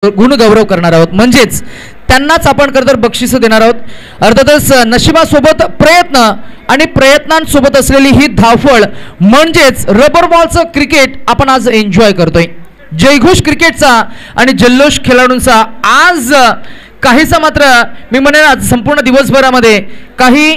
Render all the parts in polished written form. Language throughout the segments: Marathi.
गुणगौरव करणार आहोत, म्हणजेच त्यांनाच आपण खरं तर बक्षीस देणार आहोत. अर्थातच नशिबासोबत प्रयत्न आणि प्रयत्नांसोबत असलेली ही धावफळ म्हणजेच रबर बॉलचं क्रिकेट आपण आज एन्जॉय करतोय. जयघोष क्रिकेटचा आणि जल्लोष खेळाडूंचा आज काहीसा मात्र मी म्हणेन आज संपूर्ण दिवसभरामध्ये काही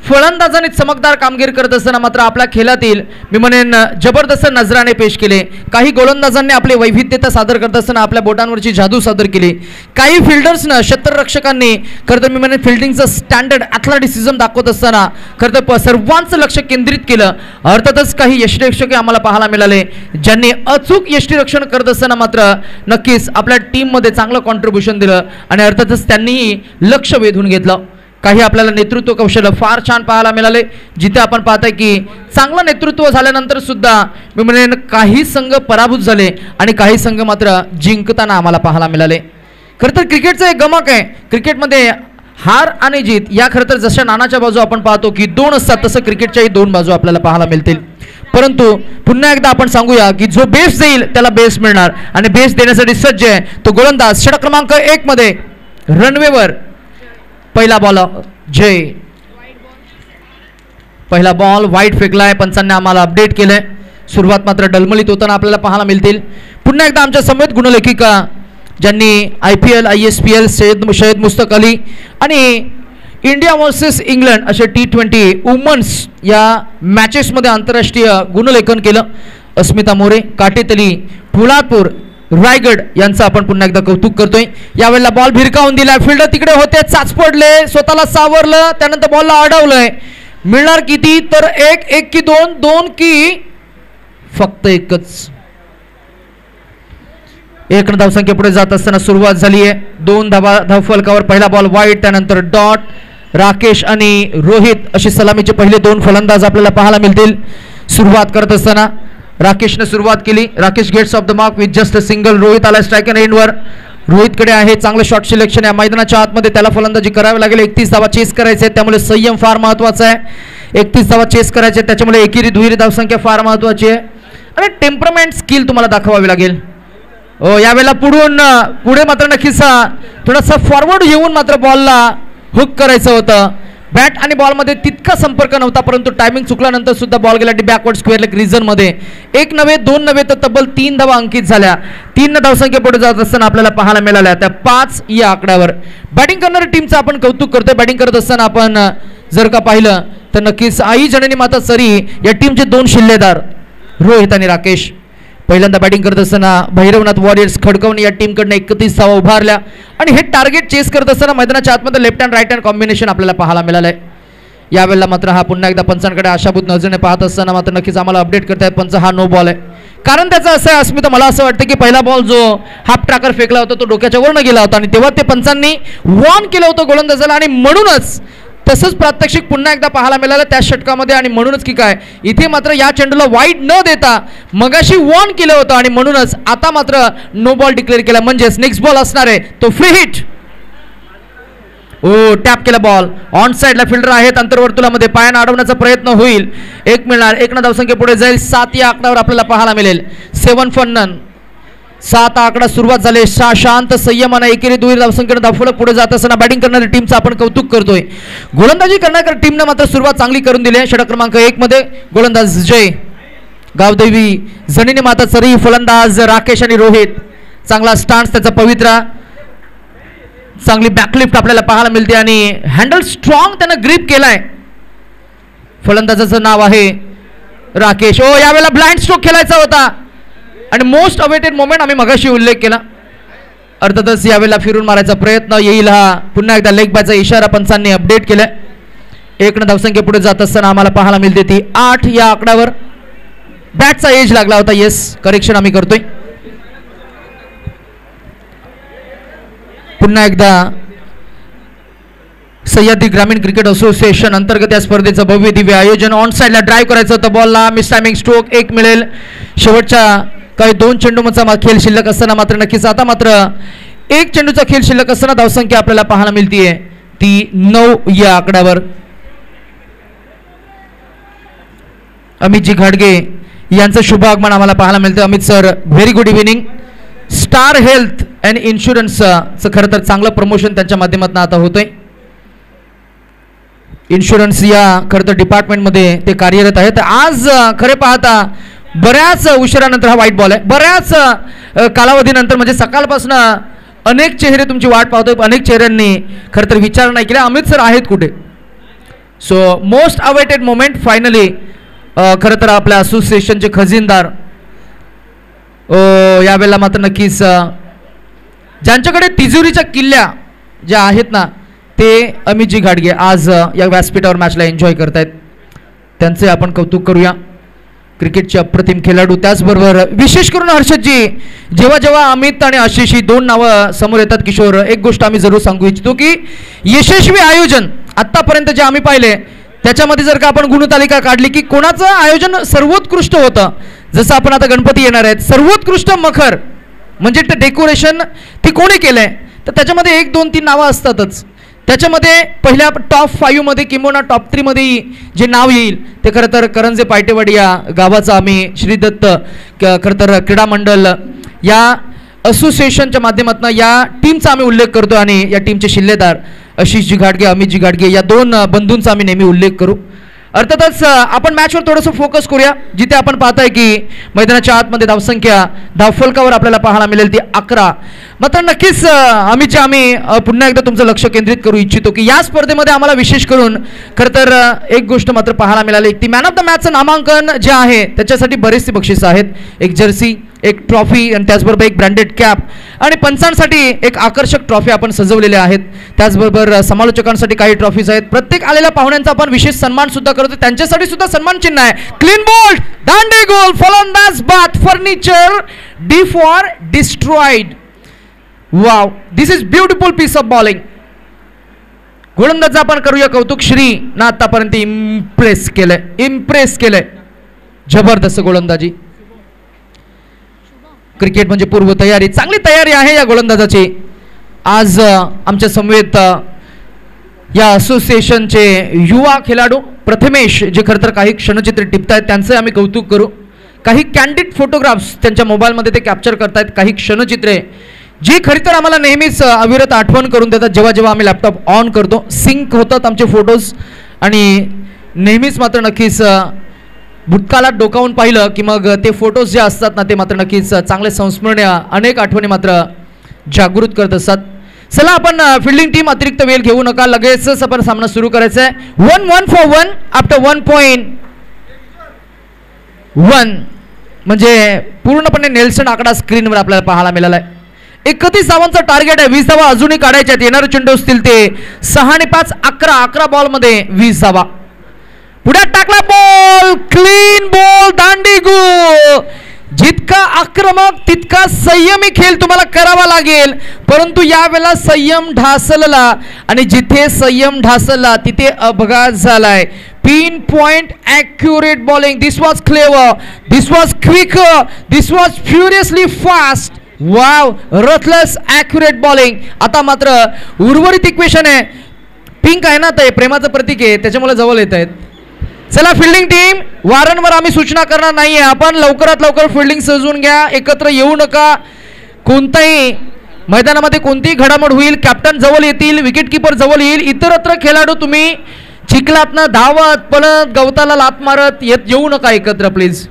फलंदाजांनी चमकदार कामगिरी करत असताना मात्र आपल्या खेळातील मी म्हणेन जबरदस्त नजराने पेश केले. काही गोलंदाजांनी आपले वैविध्यता सादर करत असताना आपल्या बोटांवरची जादू सादर केली. काही फिल्डर्सनं क्षेत्ररक्षकांनी खरं तर मी म्हणेन फिल्डिंगचं स्टँडर्ड ॲथलेटिसिझम दाखवत असताना खरं तर सर्वांचं लक्ष केंद्रित केलं. अर्थातच काही यष्टिरक्षक आम्हाला पाहायला मिळाले ज्यांनी अचूक यष्टिरक्षण करत असताना मात्र नक्कीच आपल्या टीममध्ये चांगलं कॉन्ट्रीब्युशन दिलं आणि अर्थातच त्यांनीही लक्ष वेधून घेतलं. काही आपल्याला नेतृत्व कौशल्य फार छान पाहायला मिळाले, जिथे आपण पाहताय की चांगलं नेतृत्व झाल्यानंतर सुद्धा मी म्हणेन काही संघ पराभूत झाले आणि काही संघ मात्र जिंकताना आम्हाला पाहायला मिळाले. खरं तर क्रिकेटचं एक गमक आहे, क्रिकेटमध्ये हार आणि जीत या खरं तर जशा नाण्याच्या बाजू आपण पाहतो की दोन असतात तसं क्रिकेटच्याही दोन बाजू आपल्याला पाहायला मिळतील. परंतु पुन्हा एकदा आपण सांगूया की जो बेस देईल त्याला बेस मिळणार आणि बेस देण्यासाठी सज्ज आहे तो गोलंदाज षटक क्रमांक 1 मध्ये रनवेवर पहिला बॉल जय. पहिला बॉल वाईट फेकलाय, पंचांनी आम्हाला अपडेट केलंय. सुरुवात मात्र डलमलीत होताना आपल्याला पाहायला मिळतील. पुन्हा एकदा आमच्या समेत गुणलेखिका ज्यांनी IPL ISPL शहीद मुस्तक अली आणि इंडिया वर्सेस इंग्लंड असे T20 वुमन्स या मॅचेसमध्ये आंतरराष्ट्रीय गुणलेखन केलं, अस्मिता मोरे, काटेतली, फुलादपूर, रायगड यांचं आपण पुन्हा एकदा कौतुक करतोय. यावेळेला बॉल भिरकावून दिलाय, फिल्डर तिकडे होते, चाच पडले, स्वतःला सावरलं, त्यानंतर बॉलला अडवलंय. मिळणार किती तर 1 की 2 की फक्त 1च. 1 धावसंख्या पुढे जात असताना सुरुवात झाली आहे. 2 धावफलकावर पहिला बॉल वाईट, त्यानंतर डॉट. राकेश आणि रोहित अशी सलामीचे पहिले 2 फलंदाज आपल्याला पाहायला मिळतील. सुरुवात करत असताना राकेशने सुरुवात केली. Rakesh gets off the mark with just a single. Rohit आला स्ट्राईक अँड एंडवर. रोहितकडे आहे चांगलं शॉट सिलेक्शन या मैदानाच्या आतमध्ये, त्याला फलंदाजी करावी लागेल. 31 धावा चेस करायचे आहेत, त्यामुळे संयम फार महत्वाचा आहे. 31 धावा चेस करायचे, त्याच्यामुळे एकेरी दुहेरी धावसंख्या फार महत्वाची आहे आणि टेम्परमेंट स्किल तुम्हाला दाखवावी लागेल. यावेळेला पुढे मात्र नक्कीच थोडासा फॉरवर्ड येऊन मात्र बॉलला हुक करायचं होतं. बॅट आणि बॉलमध्ये तितका संपर्क नव्हता, परंतु टायमिंग चुकल्यानंतर सुद्धा बॉल गेला बॅकवर्ड स्क्वेअर लेग रिजनमध्ये. 1 नव्हे 2 नव्हे तर तब्बल 3 धावा अंकित झाल्या. 3 धावसंख्या पुढे जात असताना आपल्याला पाहायला मिळाल्या त्या 5 या आकड्यावर. बॅटिंग करणाऱ्या टीमचं आपण कौतुक करतोय. बॅटिंग करत असताना आपण जर का पाहिलं तर नक्कीच आई जननी माता सरी या टीमचे 2 शिल्लेदार रोहित आणि राकेश. पहिल्यांदा बॅटिंग करत असताना भैरवनाथ वॉरियर्स खडकवणी या टीमकडनं 31 धावा उभारल्या आणि हे टार्गेट चेस करत असताना मैदानाच्या आतमध्ये left hand right hand combination आपल्याला पाहायला मिळालंय. यावेळेला मात्र हा पुन्हा एकदा पंचांकडे आशाभूत नजरेने पाहत असताना मात्र नक्कीच आम्हाला अपडेट करतायत पंच हा नो बॉल आहे. कारण त्याचं असं आहे अस्मिता, मला असं वाटतं की पहिला बॉल जो हाफ ट्रॅकर फेकला होता तो डोक्याच्या वरनं गेला होता आणि तेव्हा ते पंचांनी वॉर्न केलं होतं गोलंदाजाला आणि म्हणूनच तसंच प्रात्यक्षिक पुन्हा एकदा पाहायला मिळालं त्या षटकामध्ये. आणि म्हणूनच की काय इथे मात्र या चेंडूला वाईड न देता मगाशी वॉर्न केलं होतं आणि म्हणूनच आता मात्र नो बॉल डिक्लेअर केला, म्हणजेच नेक्स्ट बॉल असणार आहे तो फ्री हिट. टॅप केला बॉल, ऑन साइडला फिल्डर आहेत, अंतर्वर्तुळामध्ये पायानं अडवण्याचा प्रयत्न होईल. 1 मिळणार, 1 धावसंख्या पुढे जाईल. 7 या आकड्यावर आपल्याला पाहायला मिळेल. 7 फॉर नन. 7 आकडा सुरुवात झाले शांत संयमानं एकेरी दुहेरी धावसंख्येनं धावफलक पुढे जात असताना बॅटिंग करणाऱ्या टीमचं आपण कौतुक करतोय. गोलंदाजी करणाऱ्या टीमनं मात्र सुरुवात चांगली करून दिली आहे. षटक क्रमांक 1 मध्ये गोलंदाज जय, गावदेवी जनिनी माता सरी, फलंदाज राकेश आणि रोहित. चांगला स्टान्स त्याचा पवित्रा, चांगली बॅकलिफ्ट आपल्याला पाहायला मिळते आणि हँडल स्ट्रॉंग त्यानं ग्रिप केलाय. फलंदाजाचं नाव आहे राकेश. यावेळेला ब्लाइंड स्ट्रोक खेळायचा होता आणि मोस्ट अवेटेड मोमेंट आम्ही मगाशी उल्लेख केला. अर्थातच यावेळेला फिरून मारायचा प्रयत्न येईल. हा पुन्हा एकदा लेग बायचा इशारा पंचांनी अपडेट केलाय. 1 धावसंख्या पुढे जात असताना आम्हाला पाहायला मिळते ती 8 या आकड्यावर. बॅटचा एज लागला होता, येस करेक्शन आम्ही करतोय. पुन्हा एकदा सह्याद्री ग्रामीण क्रिकेट असोसिएशन अंतर्गत या स्पर्धेचं भव्य दिव्य आयोजन. ऑन साइडला ड्राईव्ह करायचं होतं बॉलला, मिस टायमिंग स्ट्रोक 1 मिळेल. शेवटच्या काही 2 चेंडूचा खेळ शिल्लक असताना मात्र नक्कीच आता मात्र 1 चेंडूचा खेळ शिल्लक असताना धावसंख्या आपल्याला पाहायला मिळतीये ती 9 या आकड्यावर. अमितजी घाडगे यांचं शुभ आगमन आम्हाला पाहायला मिळतं. Amit sir very good evening. Star Health and इन्शुरन्सचं खरं तर चांगलं प्रमोशन त्यांच्या माध्यमातून आता होतंय. इन्शुरन्स या खरं तर डिपार्टमेंटमध्ये ते कार्यरत आहेत. आज खरे पाहता बऱ्याच उशिरानंतर हा व्हाईट बॉल आहे, बऱ्याच कालावधीनंतर म्हणजे सकाळपासून अनेक चेहरे तुमची वाट पाहतोय. अनेक चेहऱ्यांनी खरं तर विचार नाही केला अमित सर आहेत कुठे. So most awaited moment finally खरं तर आपल्या असोसिएशनचे खजिनदार यावेळेला मात्र नक्कीच ज्यांच्याकडे तिजोरीच्या किल्ल्या ज्या आहेत ना ते अमितजी घाटगे आज या व्यासपीठावर मॅचला एन्जॉय करतायत. त्यांचे आपण कौतुक करूया. क्रिकेटचे अप्रतिम खेळाडू. त्याचबरोबर विशेष करून हर्षदजी जेव्हा जेव्हा अमित आणि आशिष ही दोन नावं समोर येतात किशोर, एक गोष्ट आम्ही जरूर सांगू इच्छितो की यशस्वी आयोजन आत्तापर्यंत जे आम्ही पाहिले त्याच्यामध्ये जर का आपण गुणतालिका काढली की कोणाचं आयोजन सर्वोत्कृष्ट होतं, जसं आपण आता गणपती येणार आहेत, सर्वोत्कृष्ट मखर म्हणजे ते डेकोरेशन ती कोणी केलंय तर त्याच्यामध्ये 1 2 3 नावं असतातच. त्याच्यामध्ये पहिल्या टॉप 5 मध्ये किंवा टॉप 3 मध्ये जे नाव येईल ते खरं तर करंजे पायटेवाडी या गावाचा आम्ही श्रीदत्त खरं तर क्रीडा मंडळ या असोसिएशनच्या माध्यमातून या टीमचा आम्ही उल्लेख करतो आणि या टीमचे शिल्लेदार आशिषजी घाटगे अमितजी घाटगे या दोन बंधूंचा आम्ही नेहमी उल्लेख करू. अर्थातच आपण मॅचवर थोडंसं फोकस करूया जिथे आपण पाहताय की मैदानाच्या आतमध्ये धावसंख्या धावफलकावर आपल्याला पाहायला मिळेल ती 11. मात्र नक्कीच आम्ही पुन्हा एकदा तुमचं लक्ष केंद्रित करू इच्छितो की या स्पर्धेमध्ये आम्हाला विशेष करून खरं तर एक गोष्ट मात्र पाहायला मिळाली ती मॅन ऑफ द मॅचचं नामांकन जे आहे त्याच्यासाठी बरेचसे बक्षिसं आहेत. एक जर्सी, एक ट्रॉफी आणि त्याचबरोबर एक ब्रँडेड कॅप आणि पंचांसाठी एक आकर्षक ट्रॉफी आपण सजवलेल्या आहेत. त्याचबरोबर समालोचकांसाठी काही ट्रॉफीज आहेत. प्रत्येक आलेल्या पाहुण्यांचा आपण विशेष सन्मान सुद्धा करतो. त्यांच्यासाठी सुद्धा सन्मान चिन्ह आहे. क्लीन बोल्ड, दांडी गोल, फलंदाज बाद, furniture, D for destroyed. Wow, this is beautiful piece of bowling. गोलंदाज आपण करूया कौतुक. श्री ना आतापर्यंत इम्प्रेस केलंय. जबरदस्त गोलंदाजी. क्रिकेट म्हणजे पूर्व तयारी, चांगली तयारी आहे या गोलंदाजाची. आज आमच्या समवेत या असोसिएशनचे युवा खेळाडू प्रथमेश जे खरं तर काही क्षणचित्र टिपतायत त्यांचे आम्ही कौतुक करू. काही कॅन्डिड फोटोग्राफ्स त्यांच्या मोबाईलमध्ये ते कॅप्चर करतायत, काही क्षणचित्रे जी खरी तर आम्हाला नेहमीच अविरत आठवण करून देतात. जेव्हा जेव्हा आम्ही लॅपटॉप ऑन करतो सिंक होतात आमचे फोटोज आणि नेहमीच मात्र नक्कीच भूतकाळात डोकावून पाहिलं की मग ते फोटोज जे असतात ना ते मात्र नक्कीच चांगले संस्मरणीय अनेक आठवणी मात्र जागृत करत असतात. चला आपण फिल्डिंग टीम अतिरिक्त वेळ घेऊ नका, लगेचच आपण सामना सुरू करायचा आहे. 1-1 for 1 आफ्टर 1.1 म्हणजे पूर्णपणे नेल्सन आकडा स्क्रीनवर आपल्याला पाहायला मिळाला आहे. 31 धावांचा टार्गेट आहे. 20 धावा अजूनही काढायच्या आहेत. येणारे चेंडू असतील ते 6 आणि 5 11 बॉलमध्ये 20 धावा. पुढे टाकला बॉल, क्लीन बॉल, दांडी गोल. जितका आक्रमक तितका संयमी खेळ तुम्हाला करावा लागेल, परंतु यावेळेला संयम ढासळला आणि जिथे संयम ढासळला तिथे अपघात झालाय. Pin point accurate bowling. This was clever, this was quicker, this was furiously fast. Wow, ruthless accurate bowling. आता मात्र उर्वरित इक्वेशन आहे. पिंक आहे ना ते प्रेमाचं प्रतीक आहे त्याच्यामुळे जवळ येत आहेत. चला फिल्डिंग टीम, वारंवार आम्ही सूचना करणार नाहीये. आपण लवकरात लवकर फिल्डिंग सजवून घ्या. एकत्र येऊ नका. कोणताही मैदानामध्ये कोणतीही घडामोड होईल, कॅप्टन जवळ येतील, विकेट किपर जवळ येईल, इतरत्र खेळाडू तुम्ही चिखलातनं धावत पळत गवताला लात मारत येऊ नका एकत्र प्लीज.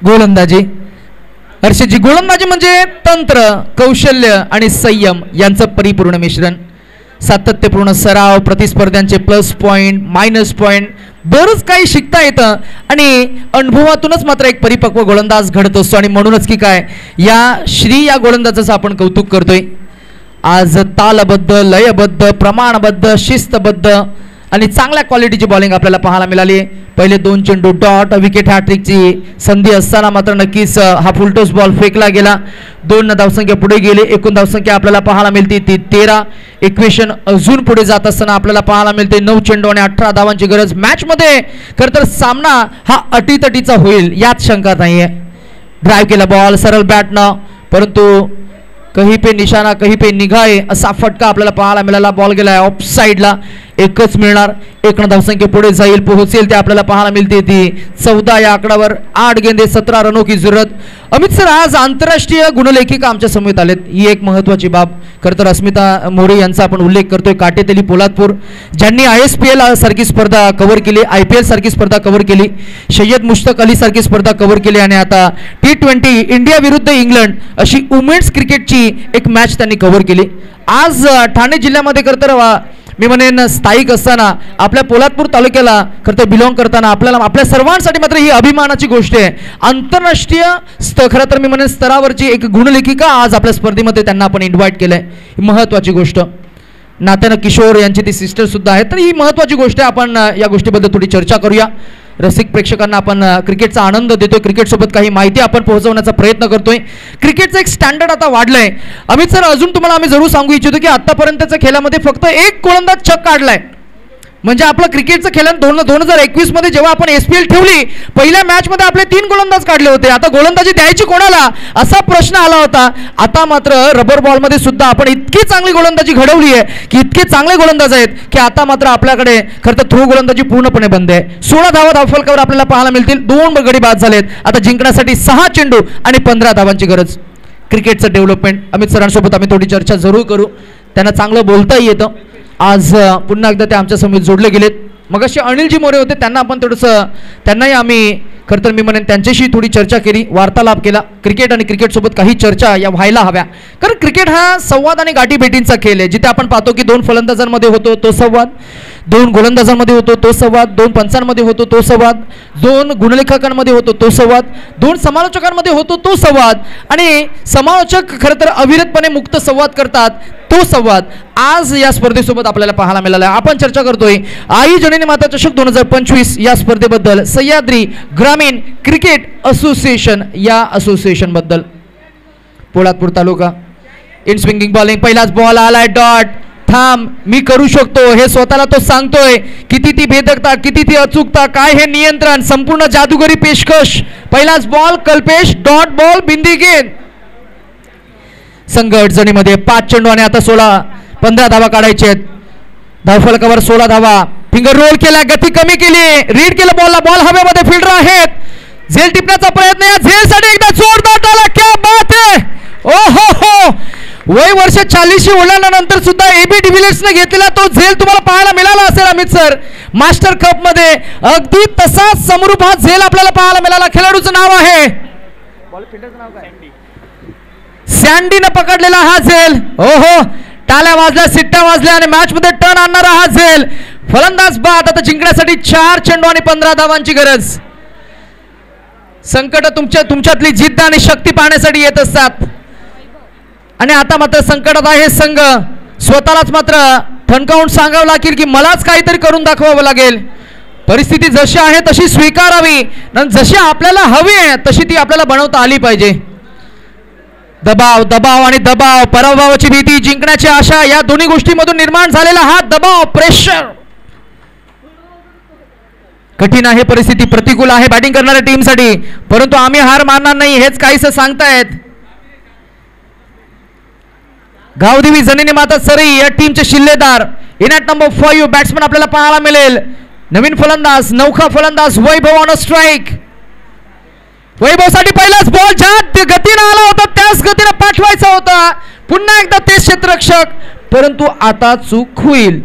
गोलंदाजी हर्षदजी. गोलंदाजी म्हणजे तंत्र, कौशल्य आणि संयम यांचं परिपूर्ण मिश्रण. सातत्यपूर्ण सराव, प्रतिस्पर्ध्यांचे प्लस पॉइंट, मायनस पॉइंट, बरंच काही शिकता येतं आणि अनुभवातूनच मात्र एक परिपक्व गोलंदाज घडत असतो. आणि म्हणूनच की काय या श्री या गोलंदाजाचं आपण कौतुक करतोय. आज तालबद्ध, लयबद्ध, प्रमाणबद्ध, शिस्तबद्ध आणि चांगल्या क्वालिटीची बॉलिंग आपल्याला पाहायला मिळाली. पहिले 2 चेंडू डॉट, विकेट हॅट्रिकची संधी असताना मात्र नक्कीच हा फुलटॉस बॉल फेकला गेला. 2 धावसंख्या पुढे गेली. एकूण धावसंख्या आपल्याला पाहायला मिळते ती 13. इक्वेशन अजून पुढे जात असताना आपल्याला पाहायला मिळते 9 चेंडू आणि 18 धावांची गरज. मॅचमध्ये खरं तर सामना हा अटीतटीचा होईल यात शंका नाहीये. ड्राईव्ह केला बॉल सरळ बॅटनं, परंतु कहीं पे निशाणा कहीं पे निगाहे असा फटका आपल्याला पाहायला मिळाला. बॉल गेला ऑफ साईडला. एकच मिळणार. 1 धावसंख्या पुढे जाईल, पोहोचेल ते आपल्याला पाहायला मिळते ती 14 या आकड्यावर. 8 गेंदे 17 रनों की जरूरत. अमित सर, आज आंतरराष्ट्रीय गुणलेखिका आमच्या समोर आलेत, ही एक महत्वाची बाब. खरं तर अस्मिता मोरे यांचा आपण उल्लेख करतोय, काटेतेली पोलादपूर, ज्यांनी ISPL सारखी स्पर्धा कव्हर केली, IPL सारखी स्पर्धा कव्हर केली, सय्यद मुश्ताक अली सारखी स्पर्धा कव्हर केली आणि आता T20 इंडिया विरुद्ध इंग्लंड अशी वुमेन्स क्रिकेटची एक मॅच त्यांनी कव्हर केली. आज ठाणे जिल्ह्यामध्ये खरं तर मी म्हणेन स्थायिक असताना आपल्या पोलादपूर तालुक्याला खरं तर बिलॉंग करताना आपल्याला आपल्या सर्वांसाठी मात्र ही अभिमानाची गोष्ट आहे. आंतरराष्ट्रीय खरं तर मी म्हणेन स्तरावरची एक गुणलेखिका आज आपल्या स्पर्धेमध्ये त्यांना आपण इन्व्हाइट केलंय, ही महत्त्वाची गोष्ट. नात्यानं किशोर यांची ती सिस्टर सुद्धा आहे, तर ही महत्त्वाची गोष्ट आहे. आपण या गोष्टीबद्दल थोडी चर्चा करूया. रसिक प्रेक्षकांना आपण क्रिकेटचा आनंद देतोय, क्रिकेटसोबत काही माहिती आपण पोहोचवण्याचा प्रयत्न करतोय. क्रिकेटचं एक स्टँडर्ड आता वाढलंय. अमित सर, अजून तुम्हाला आम्ही जरूर सांगू इच्छितो की आतापर्यंतच्या खेळामध्ये फक्त एक गोलंदाज छक्का काढलाय. म्हणजे आपलं क्रिकेटचं खेळ 2021 मध्ये जेव्हा आपण SPL ठेवली, पहिल्या मॅच मध्ये आपले 3 गोलंदाज काढले होते. आता गोलंदाजी द्यायची कोणाला असा प्रश्न आला होता. आता मात्र रबर बॉल मध्ये सुद्धा आपण इतकी चांगली गोलंदाजी घडवली आहे की इतके चांगले गोलंदाज आहेत की आता मात्र आपल्याकडे खरं तर थ्रो गोलंदाजी पूर्णपणे बंद आहे. 16 धावा धावफलकावर आपल्याला पाहायला मिळतील. 2 गडी बाद झालेत. आता जिंकण्यासाठी 6 चेंडू आणि 15 धावांची गरज. क्रिकेटचं डेव्हलपमेंट अमित सरांसोबत आम्ही थोडी चर्चा जरूर करू. त्यांना चांगलं बोलता येतं. आज पुन्हा एकदा ते आमच्या समोर जोडले गेलेत. मग असे अनिलजी मोरे होते, त्यांना आपण थोडंसं त्यांनाही आम्ही खरं तर मी म्हणेन त्यांच्याशी थोडी चर्चा केली, वार्तालाप केला. क्रिकेट आणि क्रिकेटसोबत काही चर्चा या व्हायला हव्या, कारण क्रिकेट हा संवाद आणि गाठीभेटींचा खेळ आहे. जिथे आपण पाहतो की 2 फलंदाजांमध्ये होतो तो संवाद, 2 गोलंदाजांमध्ये होतो तो संवाद, 2 पंचांमध्ये होतो तो संवाद, 2 गुणलेखकांमध्ये होतो तो संवाद, 2 समालोचकांमध्ये होतो तो संवाद, आणि समालोचक खरं तर अविरतपणे मुक्त संवाद करतात तो संवाद आज या स्पर्धेसोबत आपल्याला पाहायला मिळाला आहे. आपण चर्चा करतोय आई जननी माता चषक 2025 या स्पर्धेबद्दल, सह्याद्री ग्रामीण क्रिकेट असोसिएशन या असोसिएशन बद्दल. पोलादपूर तालुका इन स्विंगिंग बॉलिंग, पहिलाच बॉल आलाय, डॉट. थांब, मी करू शकतो हे स्वतःला तो सांगतोय. किती ती भेदकता, किती ती अचूकता, काय हे नियंत्रण, संपूर्ण जादूगरी पेशकश. पहिलाच बॉल, कल्पेश, डॉट बॉल, बिंदी गेंद. संघ अडचणीमध्ये 5 चेंडू आणि आता 15 धावा काढायचे आहेत. धावफलकावर 16 धावा. फिंगर रोल केला, गती कमी केली, रीड केलं बॉलला, बॉल हवेमध्ये, फिल्डर आहेत. झेल टिपण्याचा प्रयत्न या झेलसाठी एकदा जोरदार टाळा. क्या बात आहे. ओ हो हो, वय वर्ष 40 ओलांडल्यानंतर सुद्धा AB डिव्हिलियर्सने घेतलेला तो झेल तुम्हाला पाहायला मिळाला असेल अमित सर. मास्टर कप मध्ये अगदी तसाच समरूप हा झेल आपल्याला पाहायला मिळाला. खेळाडूचं नाव आहे सँडीनं पकडलेला हा झेल. ओहो, टाळ्या वाजल्या, सिट्ट्या वाजल्या आणि मॅच मध्ये टर्न आणणारा हा झेल. फलंदाज बाद. आता जिंकण्यासाठी 4 चेंडू आणि 15 धावांची गरज. संकट तुमच्यातली जिद्द आणि शक्ती पाहण्यासाठी येत असतात आणि आता मात्र संकटात आहे संघ. स्वतःलाच मात्र ठणकावून सांगावं लागेल की मलाच काहीतरी करून दाखवावं लागेल. परिस्थिती जशी आहे तशी स्वीकारावी, जशी आपल्याला हवी आहे तशी ती आपल्याला बनवता आली पाहिजे. दबाव, दबाव आणि दबाव, पराभवाची भीती, जिंकण्याची आशा, या दोन्ही गोष्टींमधून निर्माण झालेला हा दबाव, प्रेशर. कठीण आहे परिस्थिती, प्रतिकूल आहे बॅटिंग करणाऱ्या टीमसाठी, परंतु आम्ही हार मानणार नाही हेच काहीसं सांगतायत. गावदेवी जननी माता सरी या टीमचे शिल्लेदार. इन ॲट नंबर 5 बॅट्समन आपल्याला पाहायला मिळेल. नवीन फलंदाज, नौखा फलंदाज वैभव ऑन स्ट्राईक. वैभवसाठी पहिलाच बॉल ज्या गतीने आला होता त्याच गतीने पाठवायचा होता. पुन्हा एकदा तेच क्षेत्ररक्षक, परंतु आता चूक होईल.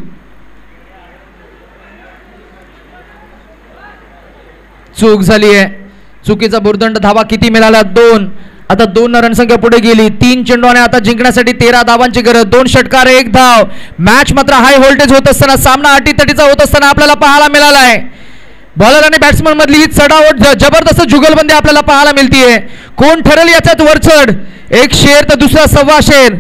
चूक झाली आहे. चुकीचा भुर्दंड. धावा किती मिळाल्या? 2. आता 2 रणसंख्या पुढे गेली. 3 चेंडू आणि आता जिंकण्यासाठी 13 धावांची गरज. 2 षटकार 1 धाव. मॅच मात्र हाय व्होल्टेज होत असताना, सामना अटीतटीचा होत असताना आपल्याला पाहायला मिळाला आहे. बॉलर आणि बॅट्समन मधली ही चढाओढ, जबरदस्त जुगलबंदी आपल्याला पाहायला मिळतीये. कोण ठरेल याच्यात वरचढ? एक शेर तर दुसरा सव्वा शेर.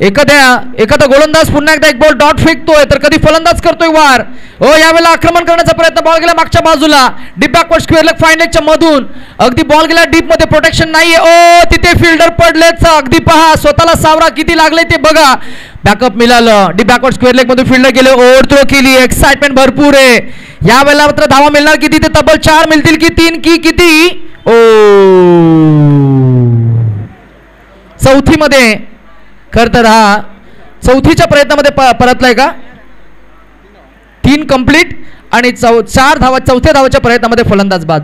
एखादा गोलंदाज पुन्हा एकदा एक बॉल डॉट फेकतोय तर कधी फलंदाज करतोय वार. ओ, यावेळेला आक्रमण करण्याचा प्रयत्न. बॉल गेला मागच्या बाजूला, deep backward square leg fine लेगच्या मधून. अगदी बॉल गेला डीप मध्ये, प्रोटेक्शन नाहीये. ओ, तिथे फिल्डर पडलेच. अगदी पहा, स्वतःला सावरा किती लागले ते बघा. बॅकअप मिळालं. डीप बॅकवर्ड स्क्वेअर लेग मधून फिल्डर गेले, ओव्हर थ्रो केली. एक्साइटमेंट भरपूर आहे. यावेळेला मात्र धावा मिळणार किती? ते तब्बल 4 मिळतील की 3 की किती? ओ, चौथी मध्ये खर तर हा चौथीच्या प्रयत्नामध्ये परतलाय का? 3 कंप्लीट आणि 4 धावा, चौथ्या धावाच्या प्रयत्नामध्ये फलंदाज बाद.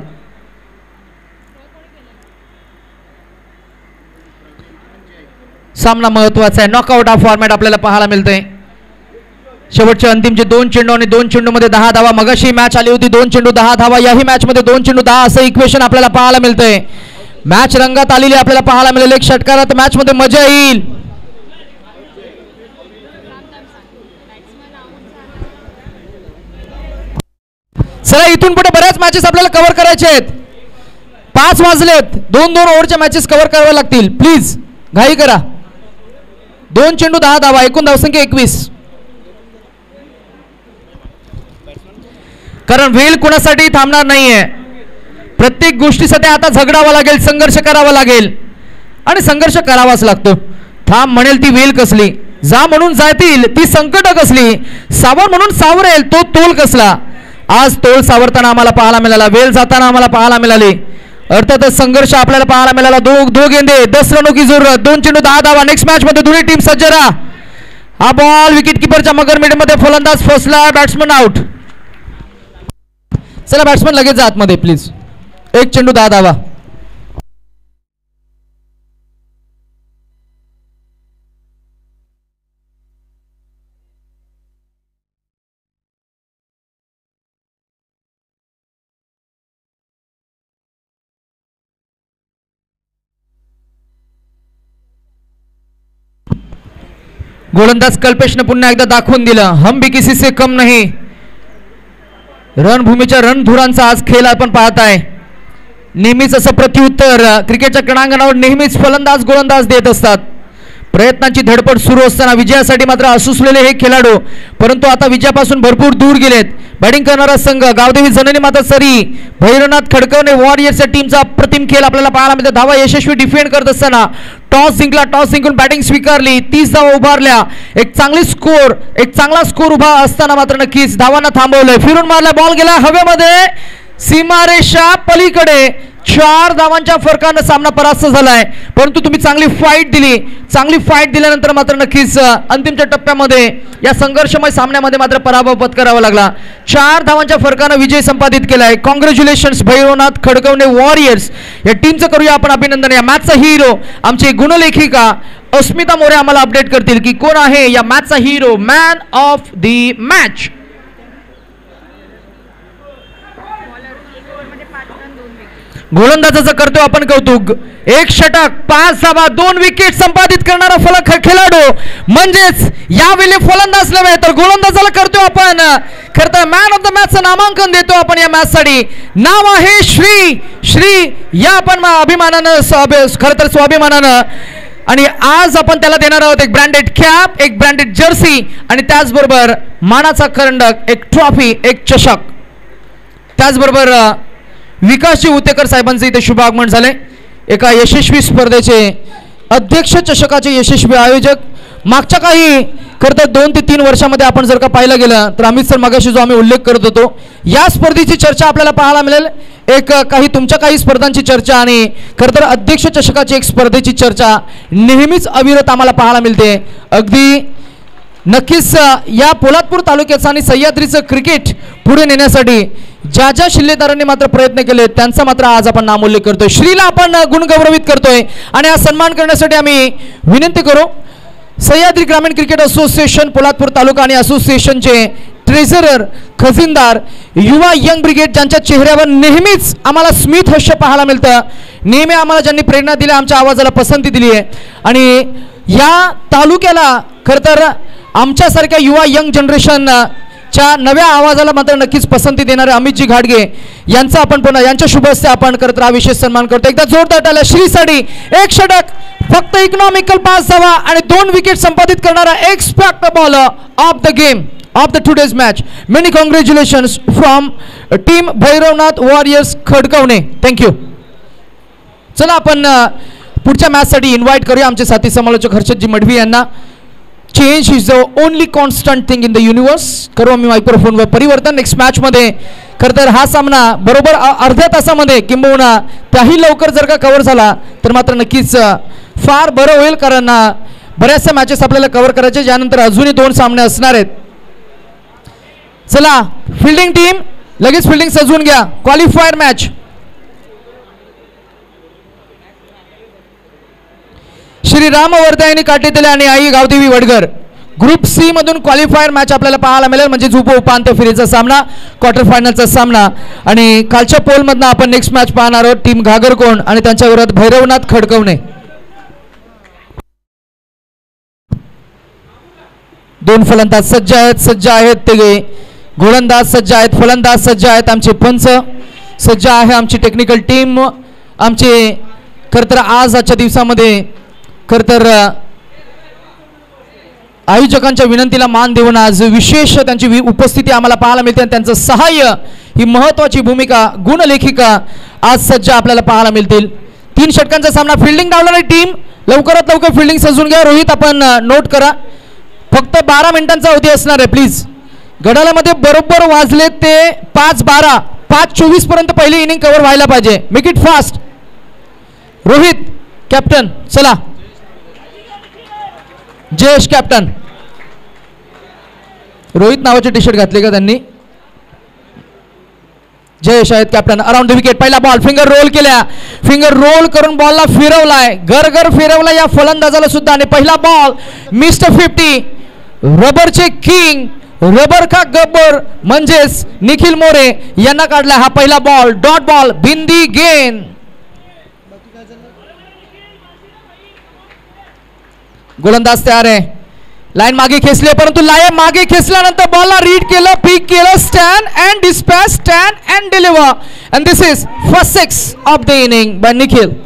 सामना महत्वाचा आहे. नॉकआउट हा फॉर्मॅट आपल्याला पाहायला मिळतोय. शेवटचे अंतिमचे 2 चेंडू आणि 2 चेंडूमध्ये 10 धावा. मगाशी मॅच आली होती 2 चेंडू 10 धावा. याही मॅच मध्ये 2 चेंडू 10 असं इक्वेशन आपल्याला पाहायला मिळतंय. मॅच रंगात आलेली आपल्याला पाहायला मिळेल. एक षटकारात मॅच मध्ये मजा येईल. चला इथून पुढे बऱ्याच मॅचेस आपल्याला कव्हर करायचे आहेत. 5 वाजलेत. 2-2 ओव्हरच्या मॅचेस कव्हर कराव्या लागतील. प्लीज घाई करा. 2 चेंडू 10 धावा. एकूण धावसंख्या 21. कारण वेळ कोणासाठी थांबणार नाहीये. प्रत्येक गोष्टीसाठी आता झगडावं लागेल, संघर्ष करावा लागेल आणि संघर्ष करावाच लागतो. थांब म्हणेल ती वेल कसली, जा म्हणून जातील ती संकट कसली, सावर म्हणून सावरेल तो तोल कसला. आज तोल सावरताना आम्हाला पाहायला मिळाला, वेल जाताना आम्हाला पाहायला मिळाली. अर्थातच संघर्ष आपल्याला पाहायला मिळाला. 2 गेंदे 10 रनों की जरूरत. 2 चेंडू 10 धावा. नेक्स्ट मॅच मध्ये दोन्ही टीम सज्ज राहा. हा बॉल विकेट किपरच्या मगर मध्ये फलंदाज फसला. Batsman out. चला बॅट्समन लगेच जा आतमध्ये प्लीज. 1 चेंडू 10 धावा. गोलंदाज कल्पेशने पुन्हा एकदा दाखवून दिलं, हम भी किसी से कम नहीं. रणभूमीच्या रणधुरांचा आज खेळ आपण पाहताय. नेहमीच असं प्रत्युत्तर क्रिकेटच्या क्रीडांगणावर नेहमीच फलंदाज गोलंदाज देत असतात. प्रयत्नांची धडपड सुरू असताना विजयासाठी मात्र असुसलेले हे खेळाडू परंतु आता विजयापासून भरपूर दूर गेलेत. बॅटिंग करणारा संघ गावदेवी जननी माता सरी भैरवनाथ खडकवणे वॉरियर्सच्या टीमचा अप्रतिम खेळ आपल्याला पाहायला मिळतो. धावा यशस्वी डिफेंड करत असताना टॉस जिंकला, टॉस जिंकून बॅटिंग स्वीकारली, 30 धावा उभारल्या. एक चांगला स्कोर उभा असताना मात्र नक्कीच धावांना थांबवलंय. फिरून मारला, बॉल गेला हवेमध्ये सीमारेषा पलीकडे. 4 धावांच्या फरकाने सामना परास्त झालाय. परंतु तुम्ही चांगली फाईट दिल्यानंतर मात्र नक्कीच अंतिमच्या टप्प्यामध्ये या संघर्षमय सामन्यामध्ये मात्र पराभव पत्करावा लागला. 4 धावांच्या फरकाने विजय संपादित केलाय. कॉंग्रॅच्युलेशन्स भैरवनाथ खडकवणे वॉरियर्स या टीमचं करूया आपण अभिनंदन. या मॅचचा हिरो आमची गुणलेखिका अस्मिता मोरे आम्हाला अपडेट करतील की कोण आहे या मॅचचा hero, man of the match. गोलंदाजाचं करतो आपण कौतुक. 1 षटक 5 धावा 2 विकेट संपादित करणारा फलक खेळाडू म्हणजेच यावेळी फलंदाज नव्हे तर गोलंदाजाला करतो आपण खरं तर मॅन ऑफ द मॅचचं नामांकन देतो आपण या मॅच साठी. नाव आहे श्री या आपण अभिमानानं खरं तर स्वाभिमानानं आणि आज आपण त्याला देणार आहोत एक ब्रँडेड कॅप, एक ब्रँडेड जर्सी आणि त्याचबरोबर मानाचा करंडक, एक ट्रॉफी, एक चषक. त्याचबरोबर विकासजी उतेकर साहेबांचे इथे शुभ आगमन झाले. एका यशस्वी स्पर्धेचे अध्यक्ष, चषकाचे यशस्वी आयोजक. मागच्या काही खरं तर 2 ते 3 वर्षामध्ये आपण जर का पाहिलं गेलं तर अमित सर मागाशी जो आम्ही उल्लेख करत होतो या स्पर्धेची चर्चा आपल्याला पाहायला मिळेल. तुमच्या काही स्पर्धांची चर्चा आणि खरं तर अध्यक्ष चषकाची एक स्पर्धेची चर्चा नेहमीच अविरत आम्हाला पाहायला मिळते. अगदी नक्कीच या पोलादपूर तालुक्याचं आणि सह्याद्रीचं क्रिकेट पुढे नेण्यासाठी ज्या शिल्लेदारांनी मात्र प्रयत्न केले त्यांचा मात्र आज आपण नामोल्लेख करतोय. श्रीला आपण गुणगौरवित करतोय आणि हा सन्मान करण्यासाठी आम्ही विनंती करू सह्याद्री ग्रामीण क्रिकेट असोसिएशन पोलादपूर तालुका आणि असोसिएशनचे ट्रेझरर, खजिनदार, युवा यंग ब्रिगेड ज्यांच्या चेहऱ्यावर नेहमीच आम्हाला स्मित हास्य पाहायला मिळतं. नेहमी आम्हाला ज्यांनी प्रेरणा दिली, आमच्या आवाजाला पसंती दिली आहे आणि या तालुक्याला खरं तर आमच्यासारख्या युवा यंग जनरेशनच्या नव्या आवाजाला मात्र नक्कीच पसंती देणारे अमितजी घाटगे यांचा आपण पुन्हा यांच्या शुभ हस्ते आपण करत हा विशेष सन्मान करतो. एकदा जोरदार टाळ्या श्रीसाठी. 1 षटक फक्त इकॉनॉमिकल 5 धावा आणि 2 विकेट संपादित करणारा expect bowler of the game of the today's मॅच. Many congratulations from team Bhairavnath Warriors Khadakwane. Thank you. चला आपण पुढच्या मॅचसाठी इन्व्हाइट करूया आमचे साथी समालोचक हर्षदजी मडवी यांना. Change is the only constant thing in the universe. करू आम्ही मायक्रोफोनवर परिवर्तन. नेक्स्ट मॅचमध्ये खरं तर हा सामना बरोबर अर्ध्या तासामध्ये किंबहुना त्याही लवकर जर का कव्हर झाला तर मात्र नक्कीच फार बरं होईल कारण बऱ्याचशा मॅचेस आपल्याला कव्हर करायचे ज्यानंतर अजूनही 2 सामने असणार आहेत. चला फिल्डिंग टीम लगेच फिल्डिंग सजवून घ्या. क्वालिफायर मॅच श्री राम वर्धायनी काटेतले आणि आई गावदेवी वडगर ग्रुप सी मधून क्वालिफायर मॅच आपल्याला पाहायला मिळेल. म्हणजे उपांत्य फेरीचा सामना, क्वार्टर फायनलचा सामना. आणि कालच्या पोल मधनं आपण नेक्स्ट मॅच पाहणार आहोत. टीम घागरकोण आणि त्यांच्या विरोधात भैरवनाथ खडकवणे. दोन फलंदाज सज्ज आहेत ते गोलंदाज सज्ज आहेत, फलंदाज सज्ज आहेत, आमचे पंच सज्ज आहे, आमची टेक्निकल टीम. आमचे खरतर आजच्या दिवसामध्ये खरतर आयोजकांच्या विनंतीला मान देऊन आज विशेष त्यांची उपस्थिती आम्हाला पाहायला मिळते आणि त्यांचं सहाय्य ही महत्त्वाची भूमिका गुणलेखिका आज सज्ज आपल्याला पाहायला मिळतील. 3 षटकांचा सामना. फिल्डिंग डावणारी टीम लवकरात लवकर फिल्डिंग सजवून घ्या. रोहित आपण नोट करा, फक्त 12 मिनिटांचा अवधी असणार आहे प्लीज. गडाल्यामध्ये बरोबर वाजले ते 5:12 5:24 पर्यंत पहिली इनिंग कव्हर व्हायला पाहिजे. Make it fast. Rohit captain, चला. जयेश कॅप्टन. रोहित नावाचे टी शर्ट घातले का त्यांनी? जयेश आहेत कॅप्टन. Around the wicket. पहिला बॉल फिंगर रोल केल्या, फिंगर रोल करून बॉलला फिरवलाय, घर फिरवला या फलंदाजाला सुद्धा. आणि पहिला बॉल मिस्टर 50 रबरचे किंग, रबर का गब्बर म्हणजेच निखिल मोरे यांना काढला हा पहिला बॉल. डॉट बॉल, बिंदी गेन. गोलंदाज तयार आहे. लाईन मागे खेचली परंतु लाईन मागे खेचल्यानंतर बॉलला रीड केलं, पिक केलं, stand and dispatch, stand and deliver. And this is first 6 of the innings by Nikhil.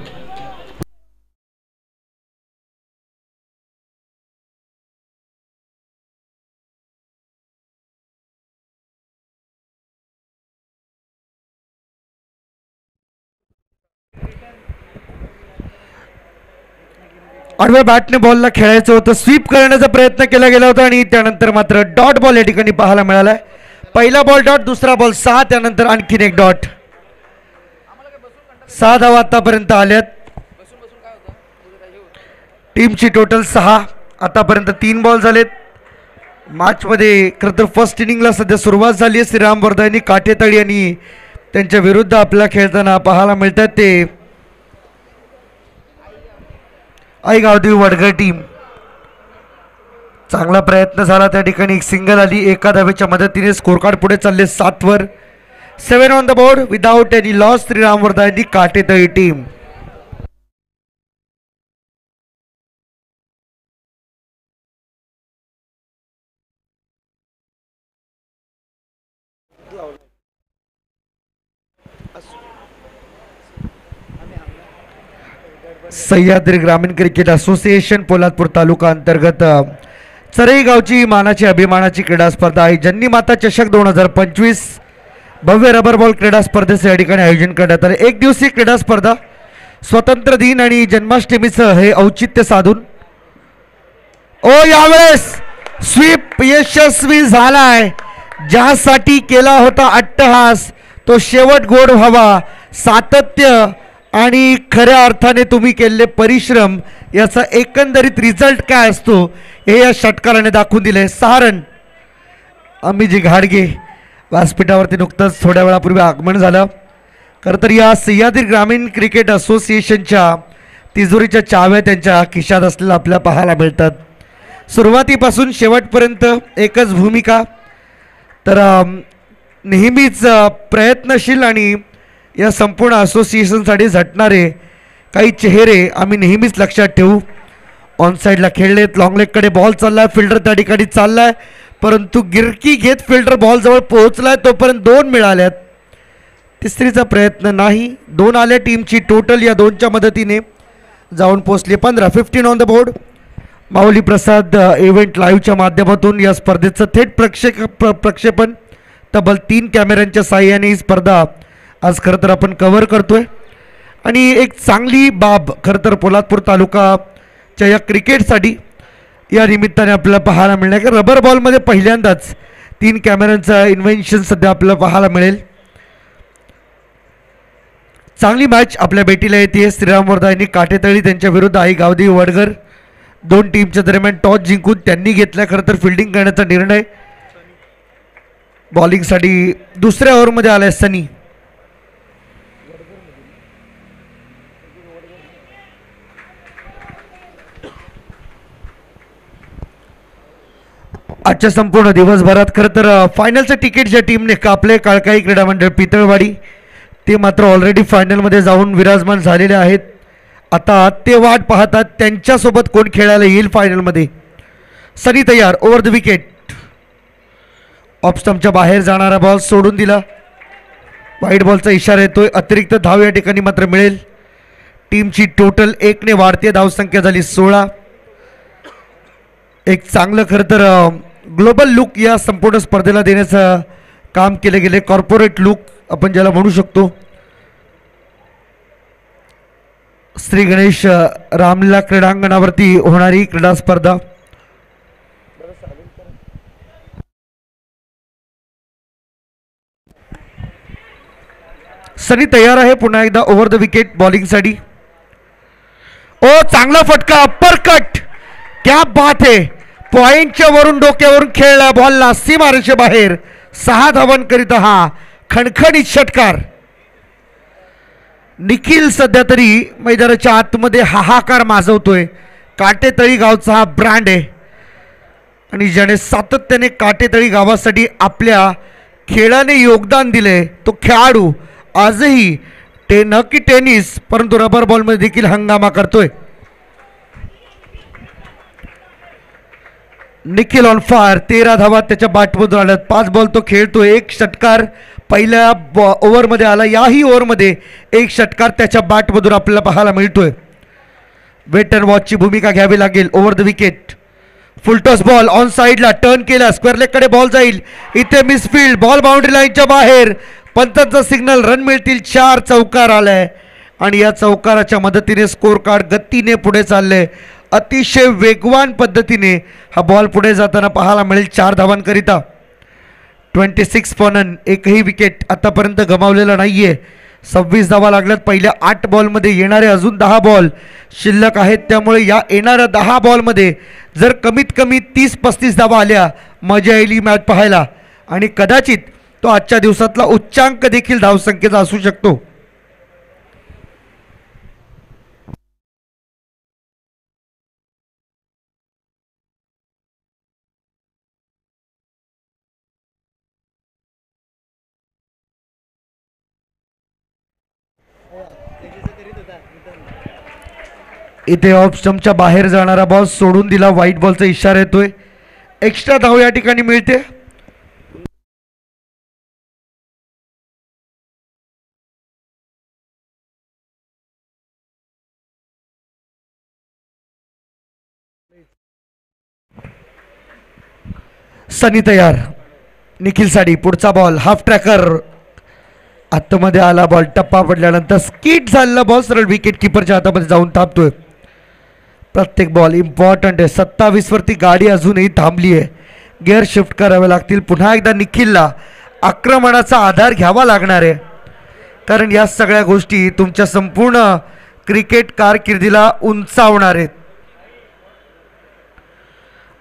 आडव्या बॅटने बॉलला खेळायचं होतं, स्वीप करण्याचा प्रयत्न केला गेला होता आणि त्यानंतर मात्र डॉट बॉल या ठिकाणी पाहायला मिळालाय. पहिला बॉल डॉट, दुसरा बॉल 6, त्यानंतर आणखीन एक डॉट. 6 धावा आतापर्यंत आल्यात. टीमची टोटल 6. आतापर्यंत 3 बॉल झालेत. मॅचमध्ये खरं तर फर्स्ट इनिंगला सध्या सुरुवात झाली आहे. श्रीराम वर्धायनी काटेतळी आणि त्यांच्या विरुद्ध आपल्याला खेळताना पाहायला मिळतात ते आई गावदेवी वडगर टीम. चांगला प्रयत्न झाला त्या ठिकाणी, एक सिंगल आली. एका धावेच्या मदतीने स्कोर कार्ड पुढे चालले 7 वर. 7 on the board without any loss. Shriram Vardhayani Katetali team. Sahyadri ग्रामीण क्रिकेट असोसिएशन पोलादपूर तालुका अंतर्गत चरई गावची मानाची अभिमानाची क्रीडा स्पर्धा आहे. जननी माता चषक 2025 भव्य रबर बॉल क्रीडा स्पर्धेचे या ठिकाणी आयोजन करण्यात आले. 1 दिवसीय क्रीडा स्पर्धा स्वातंत्र्य दिन आणि जन्माष्टमीचं हे औचित्य साधून यावेळेस स्वीप यशस्वी झालाय. ज्यासाठी केला होता अट्टहास तो शेवट गोड व्हावा. सातत्य आणि खऱ्या अर्थाने तुम्ही केलेले परिश्रम याचा एकंदरीत रिझल्ट काय असतो हे या षटकाराने दाखवून दिले. 6 रन. अमिजी घाडगे व्यासपीठावरती नुकतंच थोड्या वेळापूर्वी आगमन झालं. खरं तर या सह्याद्री ग्रामीण क्रिकेट असोसिएशनच्या तिजोरीच्या चाव्या त्यांच्या खिशात असलेल्या आपल्याला पाहायला मिळतात. सुरुवातीपासून शेवटपर्यंत एकच भूमिका. तर नेहमीच प्रयत्नशील आणि या संपूर्ण असोसिएशनसाठी झटणारे काही चेहरे आम्ही नेहमीच लक्षात ठेवू. ऑनसाईडला खेळलेत, लॉंग लेगकडे बॉल चाललाय, फिल्डर त्या ठिकाणी चाललाय परंतु गिरकी घेत फिल्डर बॉल जवळ पोहोचलाय तोपर्यंत 2 मिळाल्यात. तिसरीचा प्रयत्न नाही. 2 आल्या टीमची टोटल. या 2च्या मदतीने जाऊन पोहोचले 15. 15 on the board. Mauli Prasad event लाईव्हच्या माध्यमातून या स्पर्धेचं थेट प्रक्षेपण तब्बल 3 कॅमेऱ्यांच्या साह्याने ही स्पर्धा आज खरं तर आपण कव्हर करतोय. आणि एक चांगली बाब खरं तर पोलादपूर तालुकाच्या या क्रिकेटसाठी या निमित्ताने आपल्याला पाहायला मिळणार की रबर बॉलमध्ये पहिल्यांदाच 3 कॅमेऱ्यांचं इन्व्हेन्शन सध्या आपल्याला पाहायला मिळेल. चांगली मॅच आपल्या भेटीला येते. श्रीराम वर्धायनी काटेतळी त्यांच्या विरुद्ध आई गावदेवी वडगर. 2 टीमच्या दरम्यान टॉस जिंकून त्यांनी घेतला खरं तर फिल्डिंग करण्याचा निर्णय. बॉलिंगसाठी दुसऱ्या ओव्हरमध्ये आलाय सनी. आजच्या संपूर्ण दिवसभरात खरं तर फायनलचं तिकीट ज्या टीमने कापले काळकाई क्रीडा मंडळ पितळवाडी ते मात्र ऑलरेडी फायनलमध्ये जाऊन विराजमान झालेले आहेत. आता ते वाट पाहतात त्यांच्यासोबत कोण खेळायला येईल फायनलमध्ये. सनी तयार. Over the wicket. ऑफ स्टंपच्या बाहेर जाणारा बॉल सोडून दिला. वाईट बॉलचा इशारा येतोय. अतिरिक्त धाव या ठिकाणी मात्र मिळेल. टीमची टोटल 1 ने वाढते. धावसंख्या झाली 16. एक चांगलं खरं तर ग्लोबल लुक या संपूर्ण स्पर्धेला देण्याचं काम केले गेले. कॉर्पोरेट लुक आपण ज्याला म्हणू शकतो. श्री गणेश रामलीला क्रीडांगणावरती होणारी क्रीडा स्पर्धा. सनी तयार आहे पुन्हा एकदा ओव्हर द विकेट बॉलिंगसाठी. ओ चांगला फटका. Upper cut. क्या बात है. पॉइंटच्या वरून डोक्यावरून खेळला बॉलला सीमारेषे बाहेर. 6 धावन करीत हा खणखणीत षटकार. निखिल सध्या तरी मैदानाच्या आतमध्ये हाहाकार माजवतोय. काटेतळी गावचा हा ब्रँड आहे आणि ज्याने सातत्याने काटेतळी गावासाठी आपल्या खेळाने योगदान दिले तो खेळाडू आजही न की टेनिस परंतु रबर बॉलमध्ये देखील हंगामा करतोय. Nikhil on fire. 13 धावा त्याच्या बॅटमधून आल्यात. 5 बॉल तो खेळतोय. 1 षटकार पहिल्या ओव्हरमध्ये आला. याही ओव्हरमध्ये 1 षटकार त्याच्या बॅटमधून आपल्याला पाहायला मिळतोय. वेट अँड वॉचची भूमिका घ्यावी लागेल. Over the wicket. Full toss ball on साईडला टर्न केला. स्क्वेअर लेगकडे बॉल जाईल. इथे मिसफिल्ड. बॉल बाउंड्री लाईनच्या बाहेर. पंतांचा सिग्नल. रन मिळतील. 4 चौकार आलाय आणि या चौकाराच्या मदतीने स्कोर कार्ड गतीने पुढे चालले. अतिशय वेगवान पद्धतीने हा बॉल पुढे जाताना पाहायला मिळेल. 4 धावांकरिता 26 फॉनन. एकही विकेट आतापर्यंत गमावलेला नाहीये. 26 धावा लागल्यात पहिल्या 8 बॉलमध्ये. येणारे अजून 10 बॉल शिल्लक आहेत. त्यामुळे या येणाऱ्या 10 बॉलमध्ये जर कमीत कमी 30-35 धावा आल्या मजा येईल मॅच पाहायला आणि कदाचित तो आजच्या दिवसातला उच्चांक देखील धावसंख्येचा असू शकतो. इथे ऑफ स्टंपच्या बाहेर जाणारा बॉल सोडून दिला. व्हाईट बॉलचा इशारा येतोय. एक्स्ट्रा धाव या ठिकाणी मिळते. सनी तयार. निखिल साठी पुढचा बॉल. Half tracker. आतमध्ये आला बॉल. टप्पा पडल्यानंतर स्किट झालेला बॉल सरळ विकेट किपरच्या हातामध्ये जाऊन थांबतोय. प्रत्येक बॉल इम्पॉर्टंट आहे. 27 वरती गाडी अजूनही थांबली आहे. गिअर शिफ्ट करावे लागतील. पुन्हा एकदा निखिलला आक्रमणाचा आधार घ्यावा लागणार आहे कारण या सगळ्या गोष्टी तुमच्या संपूर्ण क्रिकेट कारकिर्दीला उंचावणार आहेत.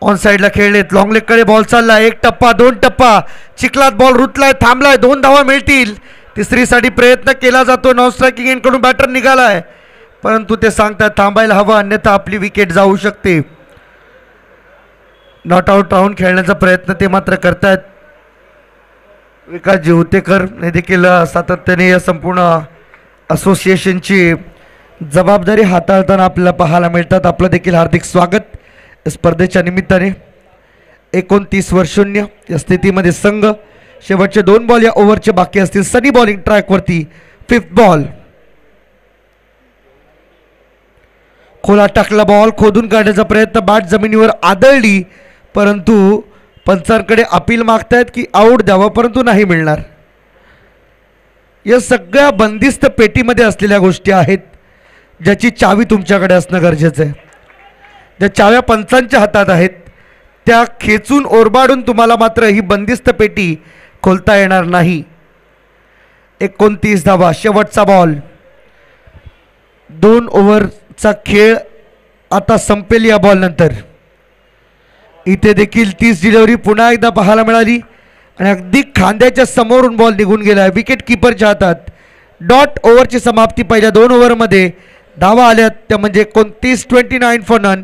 ऑन साईडला खेळलेत. लॉंग लेगकडे बॉल चालला. 1 टप्पा 2 टप्पा. चिखलात बॉल रुतलाय. थांबलाय. 2 धावा मिळतील. तिसरीसाठी प्रयत्न केला जातो. नॉन स्ट्रायकिंग एंडकडून बॅटर निघालाय परंतु ते सांगतात थांबायला हवं अन्यथा आपली विकेट जाऊ शकते. नॉट आउट राहून खेळण्याचा प्रयत्न ते मात्र करतायत. विकास जिवतेकर हे देखील सातत्याने या संपूर्ण असोसिएशनची जबाबदारी हाताळताना आपल्याला पाहायला मिळतात. आपलं देखील हार्दिक स्वागत स्पर्धेच्या निमित्ताने. 29-0 या स्थितीमध्ये संघ. शेवटचे 2 बॉल या ओव्हरचे बाकी असतील. सनी बॉलिंग ट्रॅकवरती. 5th ball. खोला टाकला बॉल. खोदून काढण्याचा प्रयत्न. बॅट जमिनीवर आदळली परंतु पंचांकडे अपील मागतायत की आऊट द्यावं परंतु नाही मिळणार. या सगळ्या बंदिस्त पेटीमध्ये असलेल्या गोष्टी आहेत ज्याची चावी तुमच्याकडे असणं गरजेचं आहे. ज्या चाव्या पंचांच्या हातात आहेत त्या खेचून ओरबाडून तुम्हाला मात्र ही बंदिस्त पेटी खोलता येणार नाही. 29 धावा. शेवटचा बॉल. 2 ओव्हरचा खेळ आता संपेल या बॉल नंतर. इथे देखील 30 डिलिव्हरी पुन्हा एकदा पाहायला मिळाली. आणि अगदी खांद्याच्या समोरून बॉल निघून गेला, विकेट किपरच्या हातात. डॉट ओव्हरची समाप्ती. पहिल्या 2 ओव्हरमध्ये धावा आल्यात त्या म्हणजे 29 फॉर नन.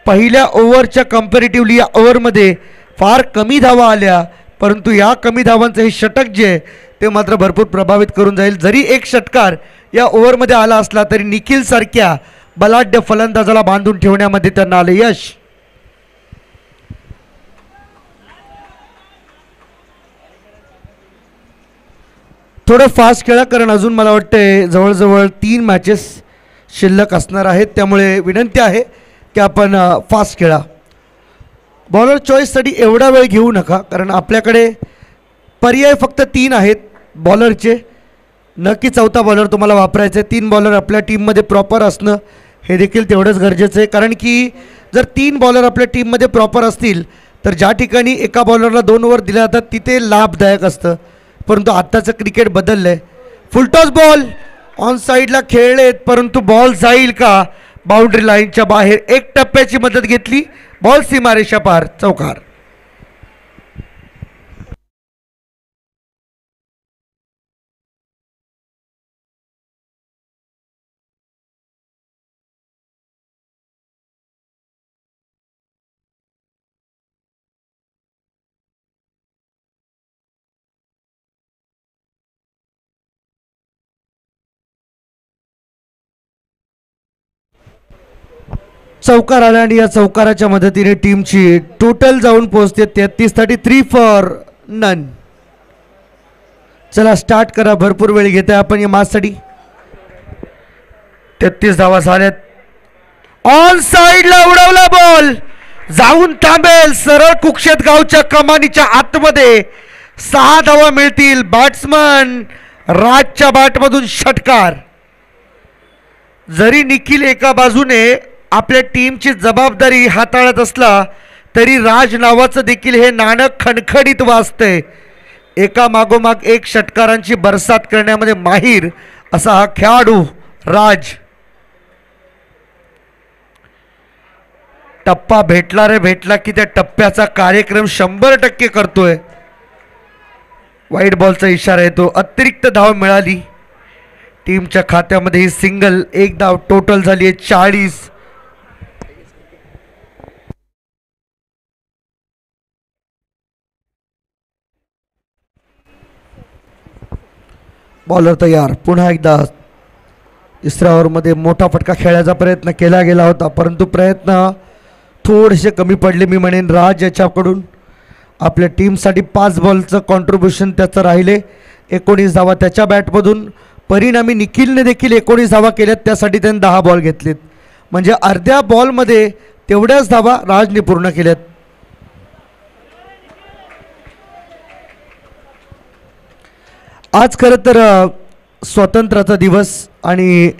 पहिल्या ओव्हरच्या कम्पॅरेटिव्हली या ओव्हरमध्ये फार कमी धावा आल्या, परंतु या कमी धावांचं हे षटक जे आहे ते मात्र भरपूर प्रभावित करून जाईल. जरी एक षटकार या ओव्हरमध्ये आला असला तरी निखिल सारख्या बलाढ्य फलंदाजाला बांधून ठेवण्यामध्ये त्यांना आले यश. थोडं फास्ट खेळा, कारण अजून मला वाटतंय जवळजवळ 3 मॅचेस शिल्लक असणार आहेत, त्यामुळे विनंती आहे की आपण फास्ट खेळा. बॉलर चॉईससाठी एवढा वेळ घेऊ नका, कारण आपल्याकडे पर्याय फक्त 3 आहेत बॉलरचे. नक्की चौथा बॉलर तुम्हाला वापरायचा आहे. 3 बॉलर आपल्या टीममध्ये प्रॉपर असणं हे देखील तेवढंच गरजेचं आहे, कारण की जर 3 बॉलर आपल्या टीममध्ये प्रॉपर असतील तर ज्या ठिकाणी एका बॉलरला 2 ओव्हर दिल्या जातात तिथे लाभदायक असतं. परंतु आत्ताचं क्रिकेट बदललं आहे. फुलटॉस बॉल ऑन साईडला खेळलेत, परंतु बॉल जाईल का बाउंड्री लाईनच्या बाहेर. एक टप्प्याची मदत घेतली, बॉल सीमारेषा पार, चौकार. चौकार आला आणि या चौकाराच्या मदतीने टीमची टोटल जाऊन पोहोचते 33 फॉर नन. चला स्टार्ट करा, भरपूर वेळ घेत आहे आपण या मॅचसाठी. 33 धावा झाल्यात. ऑन साईडला उडवला बॉल, जाऊन थांबेल सरळ कुक्षेत गावच्या कमानीच्या आतमध्ये. 6 धावा मिळतील. बॅट्समन राजच्या बॅटमधून षटकार. जरी निखिल एका बाजूने आपल्या टीमची जबाबदारी हाताळत असला तरी राज नावाचं देखील हे नाणं खणखणीत वाजतंय. एका मागोमाग एक षटकारांची बरसात करण्यामध्ये माहीर असा हा खेळाडू राज. टप्पा भेटला रे भेटला की त्या टप्प्याचा कार्यक्रम 100% करतोय. वाईट बॉलचा इशारा येतो. अतिरिक्त धाव मिळाली टीमच्या खात्यामध्ये. ही सिंगल, एक धाव टोटल झाली आहे 40. बॉलर तयार. पुन्हा एकदा 3ऱ्या ओव्हरमध्ये मोठा फटका खेळण्याचा प्रयत्न केला गेला होता, परंतु प्रयत्न थोडेसे कमी पडले. मी म्हणेन राज याच्याकडून आपल्या टीमसाठी 5 बॉलचं कॉन्ट्रीब्युशन त्याचं राहिले. 19 धावा त्याच्या बॅटमधून. परिणामी निखिलने देखील 19 धावा केल्यात, त्यासाठी त्याने 10 बॉल घेतलेत. म्हणजे अर्ध्या बॉलमध्ये तेवढ्याच धावा राजने पूर्ण केल्यात. आज खरं तर स्वातंत्र्याचा दिवस आणि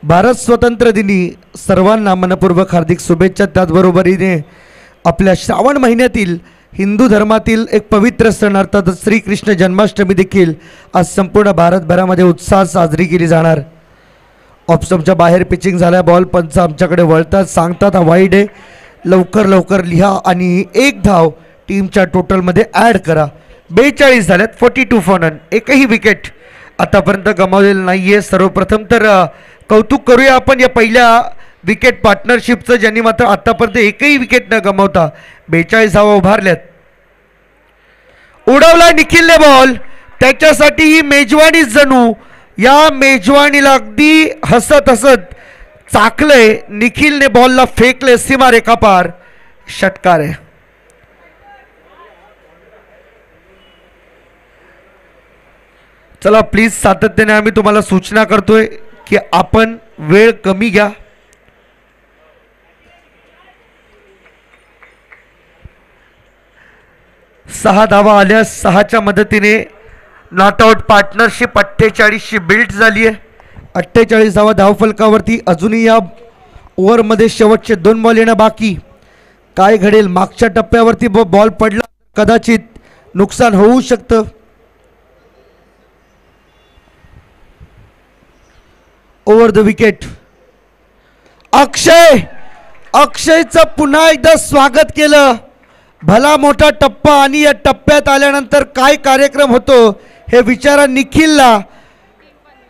भारत स्वातंत्र्य दिनी सर्वांना मनपूर्वक हार्दिक शुभेच्छा. त्याचबरोबरीने आपल्या श्रावण महिन्यातील हिंदू धर्मातील एक पवित्र सण अर्थात श्रीकृष्ण जन्माष्टमी देखील आज संपूर्ण भारतभरामध्ये उत्साहात साजरी केली जाणार. ऑप्शनच्या बाहेर पिचिंग झाल्या. बॉल पंच आमच्याकडे वळतात, सांगतात हा वाईड आहे, लवकर लवकर लिहा आणि एक धाव टीमच्या टोटलमध्ये ॲड करा. 42 झाल्यात. 42 फॉर नन. एकही विकेट आतापर्यंत गमावलेलं नाही आहे. सर्वप्रथम तर कौतुक करूया आपण या पहिल्या विकेट पार्टनरशिपचं, ज्यांनी मात्र आतापर्यंत एकही विकेट न गमावता 42 धावा उभारल्यात. उडवला निखिलने बॉल. त्याच्यासाठी ही मेजवानी जणू. या मेजवानीला अगदी हसत हसत चाकलंय. निखिलने बॉलला फेकले सीमारेखा पार. षटकार आहे. चला प्लीज, सातत्याने आम्ही तुम्हाला सूचना करतोय की आपण वेळ कमी घ्या. सहा धावा आल्या. 6च्या मदतीने नॉट आउट पार्टनरशिप 48ची बिल्ड झाली आहे. 48 धावा धावफलकावरती. अजूनही या ओव्हरमध्ये शेवटचे 2 बॉल येणं बाकी. काय घडेल? मागच्या टप्प्यावरती बॉल पडला कदाचित नुकसान होऊ शकतं. ओव्हर द विकेट अक्षयचं पुन्हा एकदा स्वागत केलं. भला मोठा टप्पा आणि या टप्प्यात आल्यानंतर काय कार्यक्रम होतो हे विचारा निखिलला,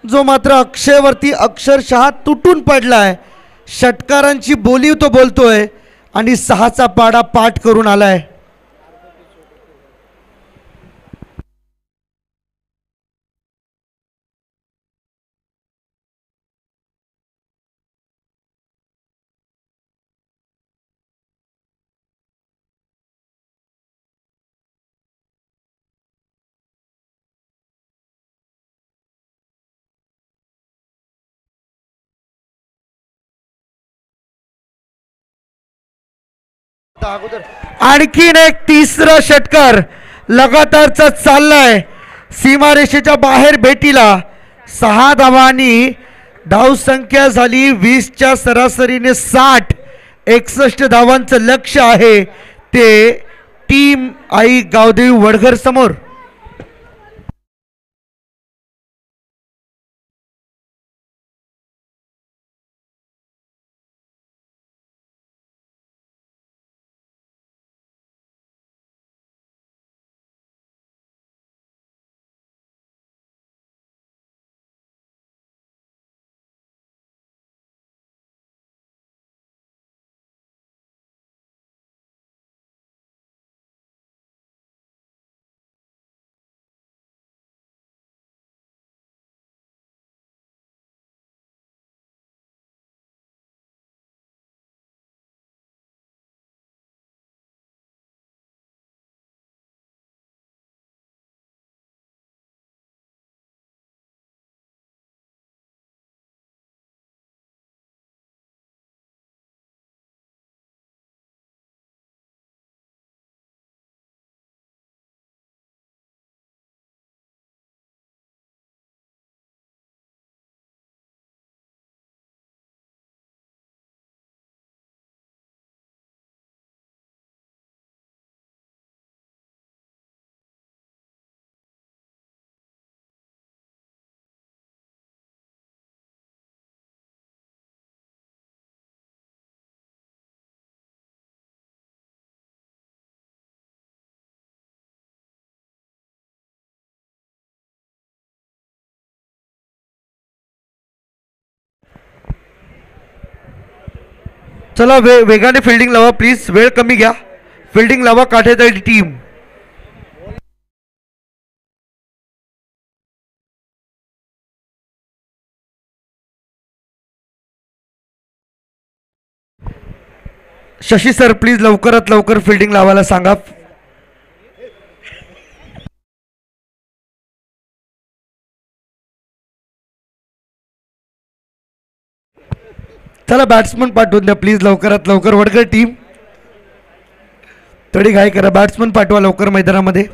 जो मात्र अक्षयवरती अक्षरशः तुटून पडलाय. षटकारांची बोली तो बोलतोय आणि 6चा पाडा पाठ करून आलाय. आणखीन एक तिसरा षटकार लगातारचा चाललाय. सीमारेषेच्या बाहेर भेटीला 6 धावांनी धावसंख्या झाली 20च्या सरासरीने 60. 61 धावांचं लक्ष आहे ते टीम आई गावदेवी वडघर समोर. चला वेगाने फिल्डिंग लावा प्लीज, वेळ कमी घ्या. फिल्डिंग लावा काठेतळी टीम. शशी सर प्लीज लवकरात लवकर फिल्डिंग लावायला सांगा. चला बॅट्समन पाठवून द्या प्लीज लवकरात लवकर. वडकर टीम थोडी घाई करा, बॅट्समन पाठवा लवकर मैदानामध्ये.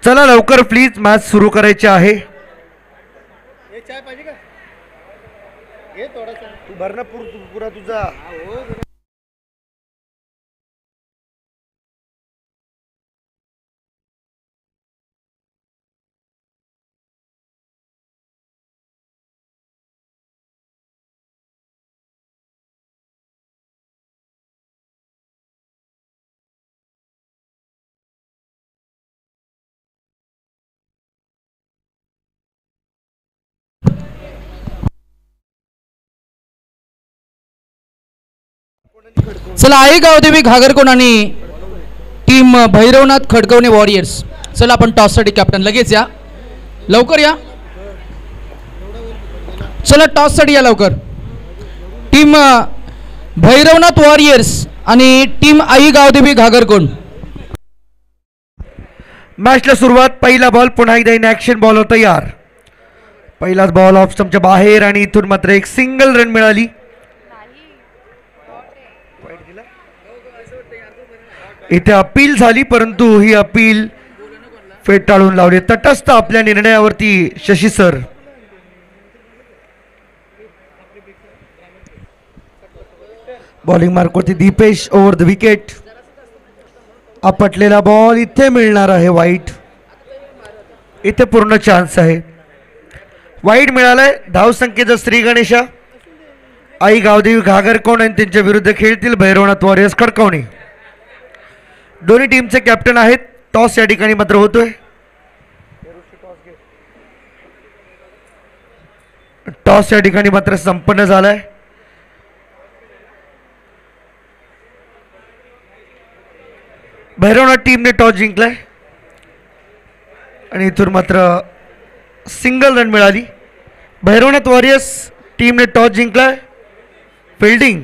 चला लवकर प्लीज मॅच सुरू करायची आहे. तू भरणा पुरा तुझा. चला आई गावदेवी घागरकोण आणि टीम भैरवनाथ खडकवणे वॉरियर्स. चला आपण टॉससाठी कॅप्टन लगेच या, लवकर या. चला टॉससाठी या लवकर. टीम भैरवनाथ वॉरियर्स आणि टीम आई गावदेवी घागरकोंड. मॅचला सुरुवात. पहिला बॉल पुन्हा एकदा इन ॲक्शन. बॉल तयार. पहिलाच बॉल ऑफ स्टंपच्या बाहेर आणि इथून मात्र एक सिंगल रन मिळाली. इथे अपील झाली परंतु ही अपील फेटाळून लावली. तटस्थ आपल्या निर्णयावरती शशी सर. बॉलिंग मार्कवरती दीपेश ओव्हर द विकेट. आपटलेला बॉल इथे मिळणार आहे वाईट. इथे पूर्ण चान्स आहे. वाईट मिळालाय. धावसंख्येचा श्री गणेशा आई गावदेवी घागरकोंड आणि त्यांच्या विरुद्ध खेळतील भैरवनाथ वॉरियर्स खडकवणे. दोन्ही टीमचे कॅप्टन आहेत. टॉस या ठिकाणी मात्र होतोय. टॉस या ठिकाणी मात्र संपन्न झालाय. भैरवनाथ टीमने टॉस जिंकलाय आणि इथून मात्र सिंगल रन मिळाली. भैरवनाथ वॉरियर्स टीमने टॉस जिंकलाय. फिल्डिंग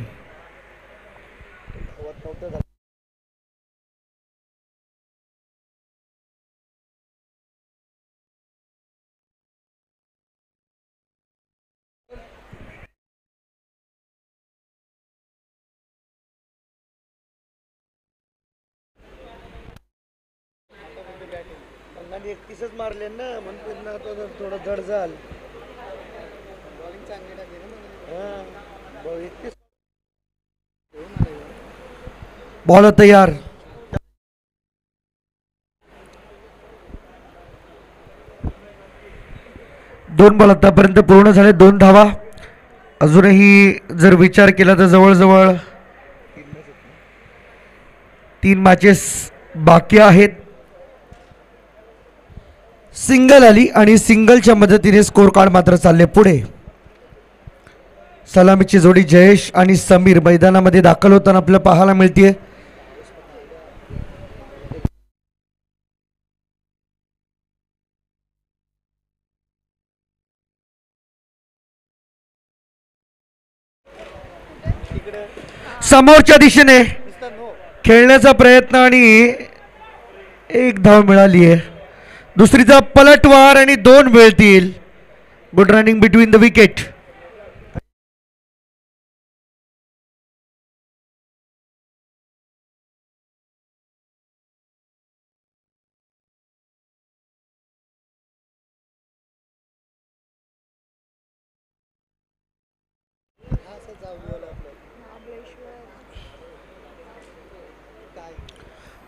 एकतीसच मारले ना म्हणून थोडं जड झालं. बॉल तयार. दोन बॉल आतापर्यंत पूर्ण झाले. 2 धावा. अजूनही जर विचार केला तर जवळजवळ 3 मॅचेस बाकी आहेत. सिंगल आली आणि सिंगलच्या मदतीने स्कोर कार्ड मात्र चालले पुढे. सलामीची जोडी जयेश आणि समीर मैदानामध्ये दाखल होताना आपल्याला पाहायला मिळते. समोरच्या दिशेने खेळण्याचा प्रयत्न आणि एक धाव मिळाली आहे. दुसरीचा पलटवार आणि 2 मिळतील. Good running between the wicket.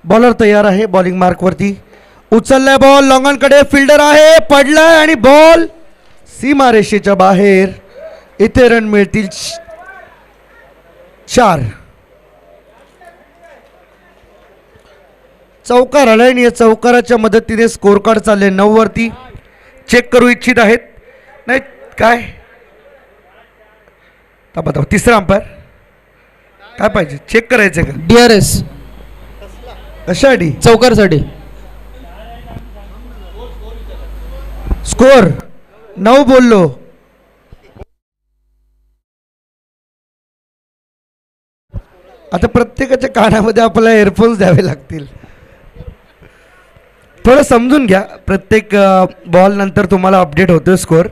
Bowler तयार आहे. बॉलिंग मार्क वरती उचललाय बॉल. लॉंगॉनकडे फिल्डर आहे. पडलाय आणि बॉल सीमारेषेच्या बाहेर. इथे रन मिळतील 4. चौकार आलाय आणि या चौकाराच्या मदतीने स्कोर कार्ड चालले 9 वरती. चेक करू इच्छित आहेत. नाही काय ताबा तिसरा अंपायर काय पाहिजे चेक करायचं का? DRS कशासाठी? चौकारसाठी. स्कोर 9 बोललो. आता प्रत्येकाच्या कानामध्ये आपल्याला एअरफोन्स द्यावे लागतील. थोडं समजून घ्या. प्रत्येक बॉल नंतर तुम्हाला अपडेट होतोय स्कोर.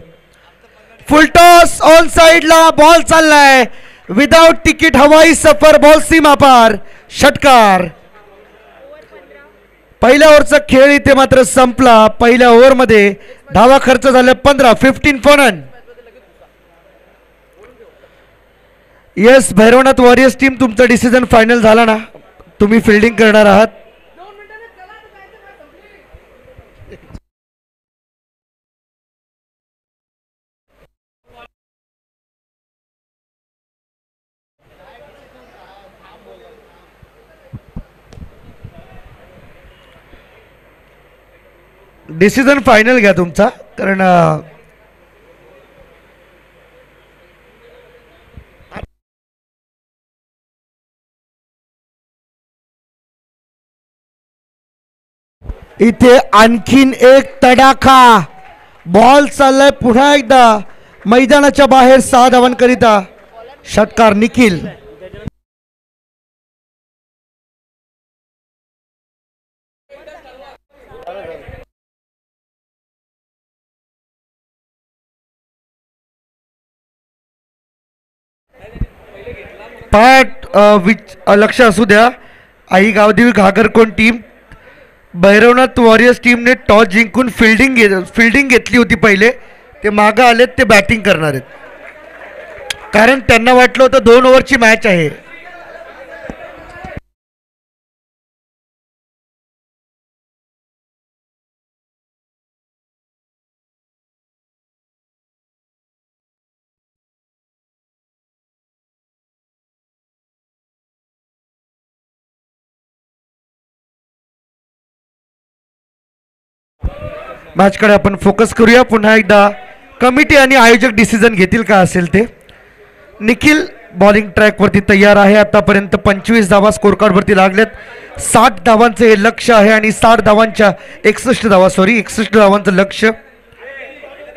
फुल टॉस ऑन साइडला बॉल चाललाय. विदाउट तिकीट हवाई सफर. बॉल सीमा पार. षटकार. पहिल्या ओव्हरचा खेळ इथे मात्र संपला. पहिल्या ओव्हरमध्ये धावा खर्च झाले 15. 15 for run. Yes Bhairavnath warriors team तुमचा डिसिजन फायनल झाला ना. तुम्ही फिल्डिंग करणार आहात. डिसिजन फायनल घ्या तुमचा. कारण इथे आणखीन एक तडाखा. बॉल चाललाय पुन्हा एकदा मैदानाच्या बाहेर 6 धावांकरिता षटकार निखिल. लक्ष असू द्या, आई गावदेवी घागरकोण टीम भैरवनाथ वॉरियर्स टीमने टॉस जिंकून फिल्डिंग घेतली होती. पहिले ते मागं आलेत, ते बॅटिंग करणार आहेत कारण त्यांना वाटलं होतं 2 ओव्हरची मॅच आहे. मॅचकडे आपण फोकस करूया. पुन्हा एकदा कमिटी आणि आयोजक डिसिजन घेतील का असेल ते. निखिल बॉलिंग ट्रॅकवरती तयार आहे. आतापर्यंत 25 धावा स्कोर कार्डवरती लागलेत. 60 धावांचं हे लक्ष आहे आणि 61 धावांचं लक्ष.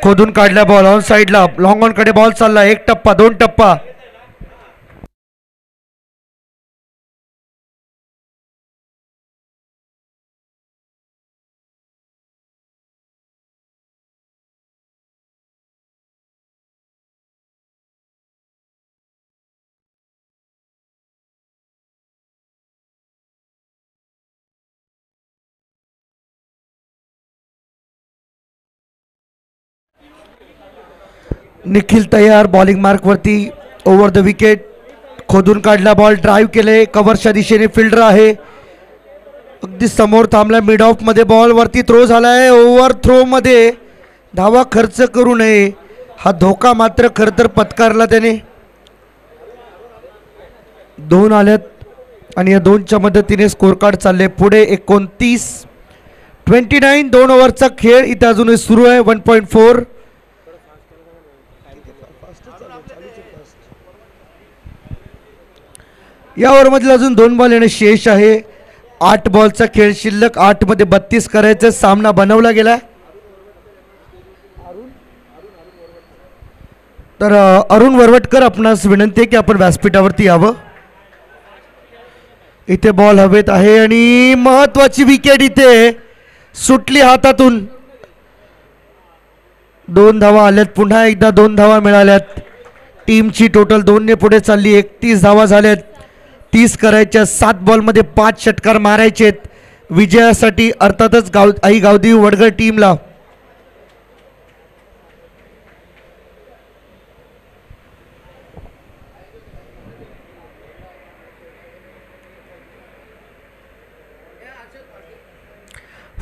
खोदून काढला बॉल ऑन साईडला, लॉंग ऑन कडे बॉल चालला. 1 टप्पा 2 टप्पा. निखिल तयार बॉलिंग मार्कवरती. ओव्हर द विकेट खोदून काढला बॉल, ड्राईव्ह केले, कव्हरच्या दिशेने फिल्डर आहे, अगदी समोर थांबला. मिड ऑफ मध्ये बॉल वरती थ्रो झालाय. ओव्हर थ्रो मध्ये धावा खर्च करू नये हा धोका मात्र खरं तर पत्कारला त्याने. 2 आल्यात आणि या 2च्या मदतीने स्कोर कार्ड चालले पुढे. 29 2 ओव्हरचा खेळ इथे अजूनही सुरू आहे. 1.4. या ओव्हरमधील अजून 2 बॉल येणे शेष आहे. 8 बॉलचा खेळ शिल्लक. 8 मध्ये 32 करायचा सामना बनवला गेला. तर अरुण वरवटकर आपणास विनंती आहे की आपण व्यासपीठावरती यावं. इथे बॉल हवेत आहे आणि महत्वाची विकेट इथे सुटली हातातून. 2 धावा आल्यात. पुन्हा एकदा 2 धावा मिळाल्यात. टीमची टोटल 2 ने पुढे चालली. 31 धावा झाल्यात. 30 करायच्या. 7 बॉलमध्ये 5 षटकार मारायचेत विजयासाठी. अर्थातच आई गावदेवी वडगळ टीमला.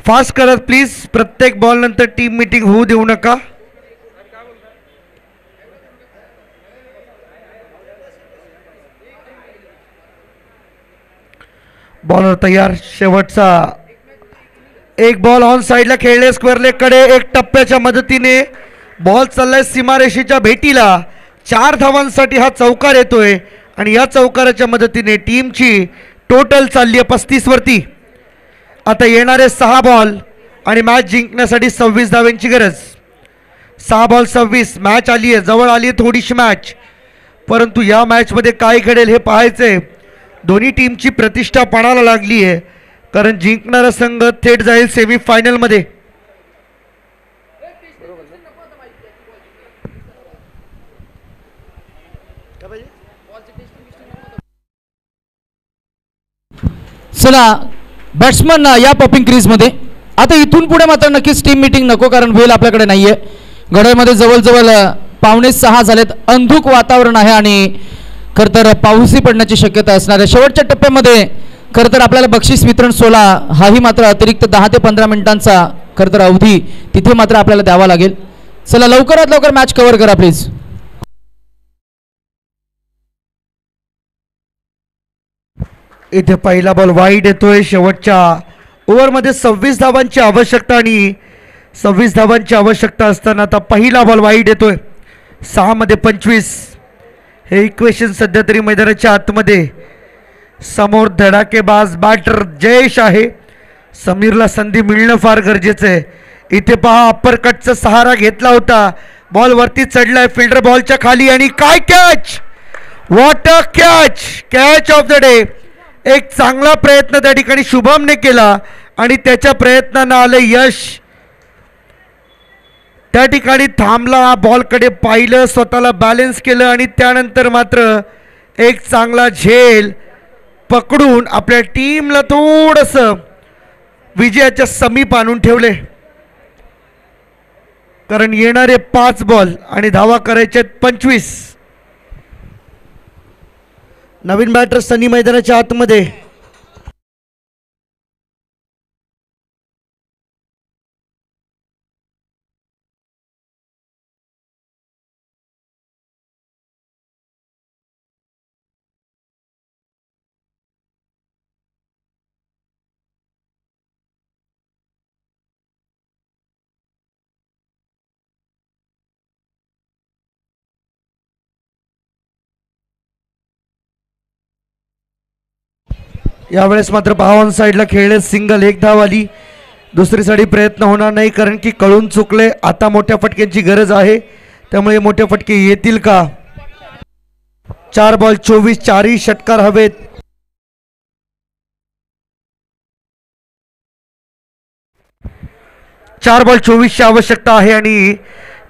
फास्ट करा प्लीज. प्रत्येक बॉल नंतर टीम मीटिंग होऊ देऊ नका. बॉलर तयार. शेवटचा 1 बॉल ऑन साइडला खेळले स्क्वेअर लेग कडे. 1 टप्प्याच्या मदतीने बॉल चाललाय सीमारेषेच्या भेटीला. 4 धावांसाठी हा चौकार येतोय आणि या चौकाराच्या मदतीने टीमची टोटल चालली आहे 35 वरती. आता येणारे 6 बॉल आणि मॅच जिंकण्यासाठी 26 धावांची गरज. 6 बॉल 26. मॅच आली आहे, जवळ आली आहे थोडीशी मॅच, परंतु या मॅचमध्ये काय घडेल हे पाहायचंय. दोन्ही टीमची प्रतिष्ठा पणाला लागली आहे कारण जिंकणारा संघ थेट जाईल सेमीफायनलमध्ये. चला बॅट्समन या पॉपिंग क्रीजमध्ये. आता इथून पुढे मात्र नक्कीच टीम मीटिंग नको कारण वेळ आपल्याकडे नाहीये. घड्याळमध्ये जवळजवळ 5:45 झालेत. अंधुक वातावरण आहे आणि खरं तर पाऊसही पडण्याची शक्यता असणार आहे. शेवटच्या टप्प्यामध्ये खरं तर आपल्याला बक्षीस वितरण 16 हाही मात्र अतिरिक्त 10 ते 15 मिनिटांचा खरं तर अवधी तिथे मात्र आपल्याला द्यावा लागेल. चला लवकरात लवकर मॅच कव्हर करा प्लीज. इथे पहिला बॉल वाईड येतोय. शेवटच्या ओव्हरमध्ये 26 धावांची आवश्यकता आणि 26 धावांची आवश्यकता असताना आता पहिला बॉल वाईड येतोय. 6 मध्ये 25 हे इक्वेशन सध्या तरी मैदानाच्या आतमध्ये. समोर धडाकेबाज बॅटर जयेश आहे. समीरला संधी मिळणं फार गरजेचं आहे. इथे पहा अप्पर कटचा सहारा घेतला होता बॉल वरती चढलाय, फिल्डर बॉलच्या खाली आणि काय catch, what a catch, catch of the day. एक चांगला प्रयत्न त्या ठिकाणी शुभमने केला आणि त्याच्या प्रयत्नांना आलं यश. त्या ठिकाणी थांबला, बॉलकडे पाहिलं, स्वतःला बॅलन्स केलं आणि त्यानंतर मात्र एक चांगला झेल पकडून आपल्या टीमला थोडंसं विजयाच्या समीप आणून ठेवले. कारण येणारे 5 बॉल आणि धावा करायचे 25. नवीन बॅटर सनी मैदानाच्या आतमध्ये. यावेळेस मात्र ऑन साईडला खेळले, सिंगल, 1 धाव आली. दुसरी साडी प्रयत्न होणार नाही कारण की कळून चुकले. आता मोठ्या फटक्यांची गरज आहे, त्यामुळे मोठे फटके येतील का. 4 बॉल 24, 4ही षटकार हवेत. चार बॉल 24ची आवश्यकता आहे आणि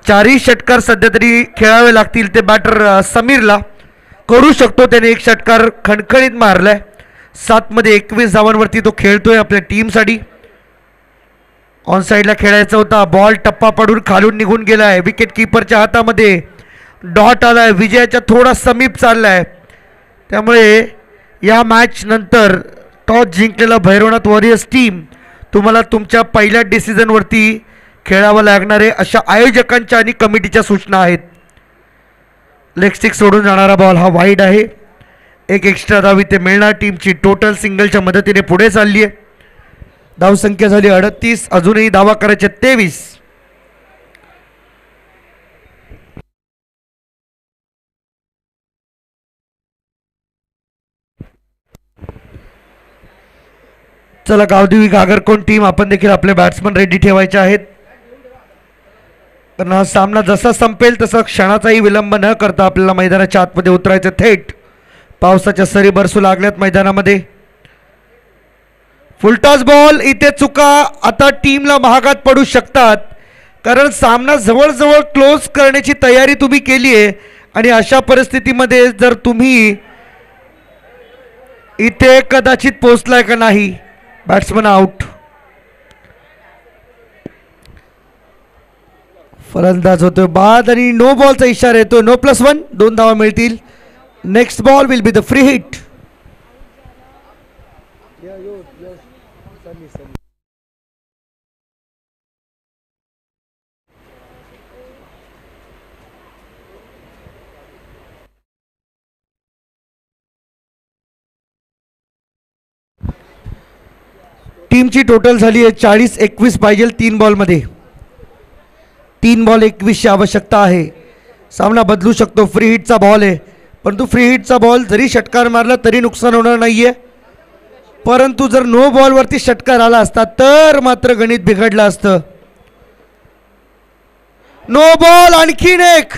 4ही षटकार सध्या तरी खेळावे लागतील. ते बॅटर समीरला करू शकतो, त्याने 1 षटकार खणखणीत मारलाय. 7 मध्ये 21 धावांवरती तो खेळतोय आपल्या टीमसाठी. ऑन साईडला खेळायचा होता, बॉल टप्पा पडून खालून निघून गेलाय. विकेट किपरच्या हातामध्ये डॉट आलाय, विजयाच्या थोडा समीप चाललाय. त्यामुळे या मॅच नंतर टॉस जिंकलेला भैरवनाथ वॉरियर्स टीम तुम्हाला तुमच्या पहिल्या डिसिजनवरती खेळावं लागणार आहे, अशा आयोजकांच्या आणि कमिटीच्या सूचना आहेत. लेग स्टिक सोडून जाणारा बॉल हा वाईड आहे. 1 एक्स्ट्रा धाव इथे मिळणार. टीमची टोटल सिंगलच्या मदतीने पुढे चालली आहे. धावसंख्या झाली 38, अजूनही धावा करायच्या 23. चला गावदेवी घागरकोण टीम, आपण देखील आपले बॅट्समन रेडी ठेवायचे आहेत. कारण हा सामना जसा संपेल तसा क्षणाचाही विलंब न करता आपल्याला मैदानाच्या आतमध्ये उतरायचं. थेट पावसाच्या सरी बरसू लागल्यात मैदानामध्ये. फुलटॉस बॉल, इथे चुका आता टीमला महागात पडू शकतात, कारण सामना जवळजवळ क्लोज करण्याची तयारी तुम्ही केली आहे आणि अशा परिस्थितीमध्ये जर तुम्ही इथे कदाचित पोहोचलाय का नाही. Batsman out. फलंदाज होतोय बाद आणि नो बॉलचा इशारा येतो. नो +1, 2 धावा मिळतील. Next ball will be the free hit. टीमची टोटल झाली आहे 40-21 पाहिजे 3 बॉलमध्ये. 3 बॉल 21ची आवश्यकता आहे. सामना बदलू शकतो. फ्री हिटचा बॉल आहे, परंतु फ्री हिटचा बॉल जरी षटकार मारला तरी नुकसान होणार नाहीये. परंतु जर नो बॉलवरती षटकार आला असता तर मात्र गणित बिघडलं असतं. नो बॉल, आणखीन एक,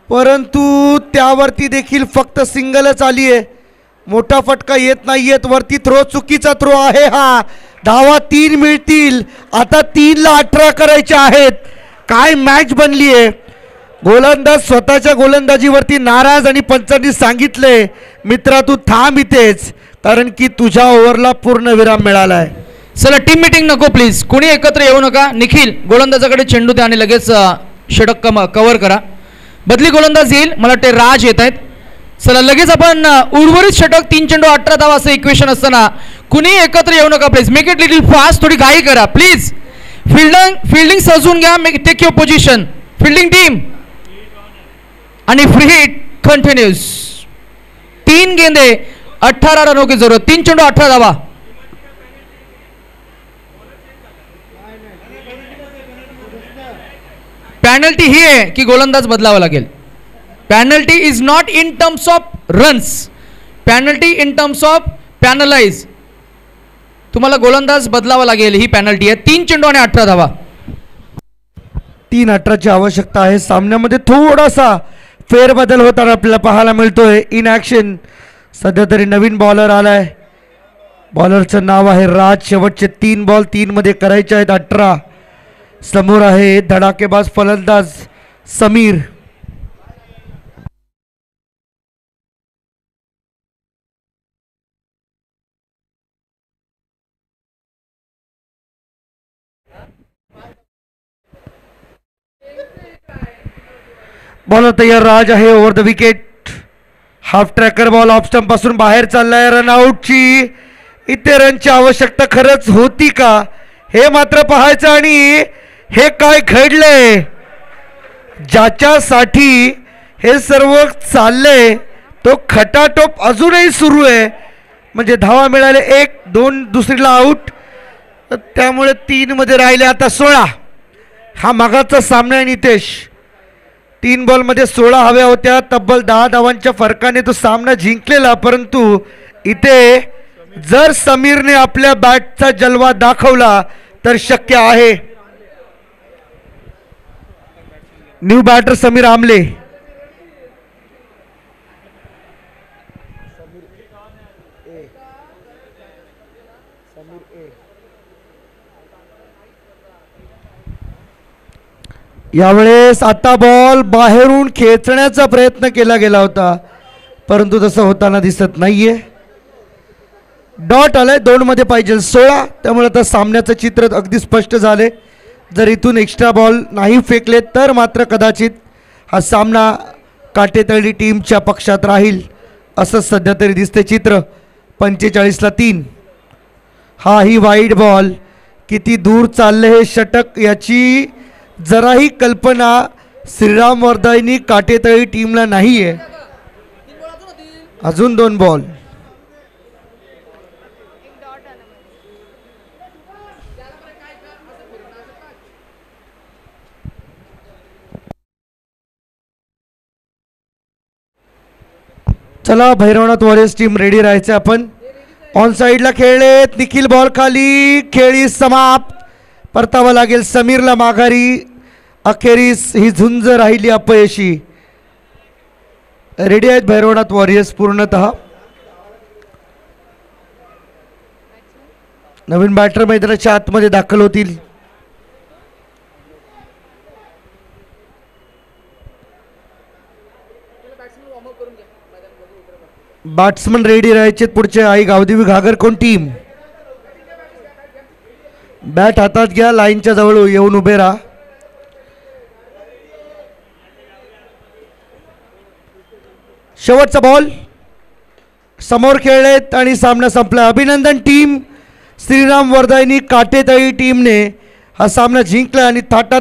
परंतु त्यावरती देखील फक्त सिंगलच आली आहे. मोठा फटका येत नाहीयेत. वरती थ्रो, चुकीचा थ्रो आहे हा. धावा 3 मिळतील. आता 3ला 18 करायचे आहेत. काय मॅच बनली आहे. गोलंदाज स्वतःच्या गोलंदाजीवरती नाराज आणि पंचांनी सांगितले, मित्रा तू थांब इथेच, कारण की तुझ्या ओव्हरला पूर्ण विराम मिळालाय. चला टीम मीटिंग नको प्लीज, कोणी एकत्र येऊ नका. निखिल गोलंदाजाकडे चेंडू द्या आणि लगेच षटक कव्हर करा. बदली गोलंदाज येईल, मला वाटते राज येत आहेत. चला लगेच आपण उर्वरित षटक 3 चेंडू 18 धावा असं इक्वेशन असताना कुणी एकत्र येऊ नका please. Make it little fast, थोडी घाई करा प्लीज. फिल्डिंग सजून घ्या. Take your position fielding team. आणि फ्री हिट कंटिन्यूज. 3 गेंदे 18 रनों की जरूरत. 3 चेंडू 18 धावा. पेनल्टी ही आहे की गोलंदाज बदलावा लागेल. Penalty is not in terms of runs, penalty in terms of panelised. तुम्हाला गोलंदाज बदलावा लागेल, ही पेनल्टी आहे. 3 चेंडू आणि 18 धावा. 3-18ची आवश्यकता आहे. सामन्यामध्ये थोडासा फेरबदल होताना आपल्याला पाहायला मिळतोय. इन ॲक्शन सध्या तरी नवीन बॉलर आलाय. बॉलरचं नाव आहे राज. शेवटचे 3 बॉल 3 मध्ये करायचे आहेत. 18 समोर आहे धडाकेबाज फलंदाज समीर. बॉलर तयार. राज आहे over the wicket. Half tracker ball off stump पासून बाहेर चाललाय. रनआउटची इथे रनची आवश्यकता खरंच होती का हे मात्र पाहायचं. आणि हे काय घडलंय ज्याच्यासाठी हे सर्व चाललंय तो खटाटोप अजूनही सुरू आहे. म्हणजे धावा मिळाले 1-2 दुसरीला आऊट. त्यामुळे 3 मध्ये राहिले आता 16. हा मागाचा सामना आहे नितेश. 3 बॉलमध्ये 16 हव्या होत्या. तब्बल 10 धावांच्या फरकाने तो सामना जिंकलेला. परंतु इथे जर समीरने आपल्या बॅटचा जलवा दाखवला तर शक्य आहे. न्यू बॅटर समीर आमले. यावेळेस आता बॉल बाहेरून खेचण्याचा प्रयत्न केला गेला होता परंतु तसं होताना दिसत नाहीये. डॉट आलाय. 2 मध्ये पाहिजे 16. त्यामुळे आता सामन्याचं चित्र अगदी स्पष्ट झाले. जर इथून एक्स्ट्रा बॉल नाही फेकले तर मात्र कदाचित हा सामना काटेतळी टीमच्या पक्षात राहील असं सध्या तरी दिसते चित्र. 45ला 3. हा ही वाईड बॉल. किती दूर चालले हे षटक याची जराही कल्पना श्रीराम वर्धाईनी काटेतळी टीमला नाही आहे. अजून 2 बॉल. चला भैरवनाथ वॉरियर्स टीम रेडी राहायचं. आपण ऑन साईडला खेळलेत. निखिल बॉल खाली. खेळी समाप्त. परतावं लागेल समीरला माघारी. अखेरीस ही झुंज राहिली अपयशी. रेडी आहेत भैरवनाथ वॉरियर्स पूर्णतः. नवीन बॅटर मैदानाच्या आतमध्ये दाखल होतील. बॅट्समन रेडी राहायचे. पुढचे आई गावदेवी घागरकोण टीम. बॅट हातात घ्या. लाईनच्या जवळ येऊन उभे राहा. शेवटचा बॉल. समोर खेळलेत आणि सामना संपला. अभिनंदन टीम श्रीराम वर्धाईनी काटेतळी टीमने हा सामना जिंकला आणि थाटात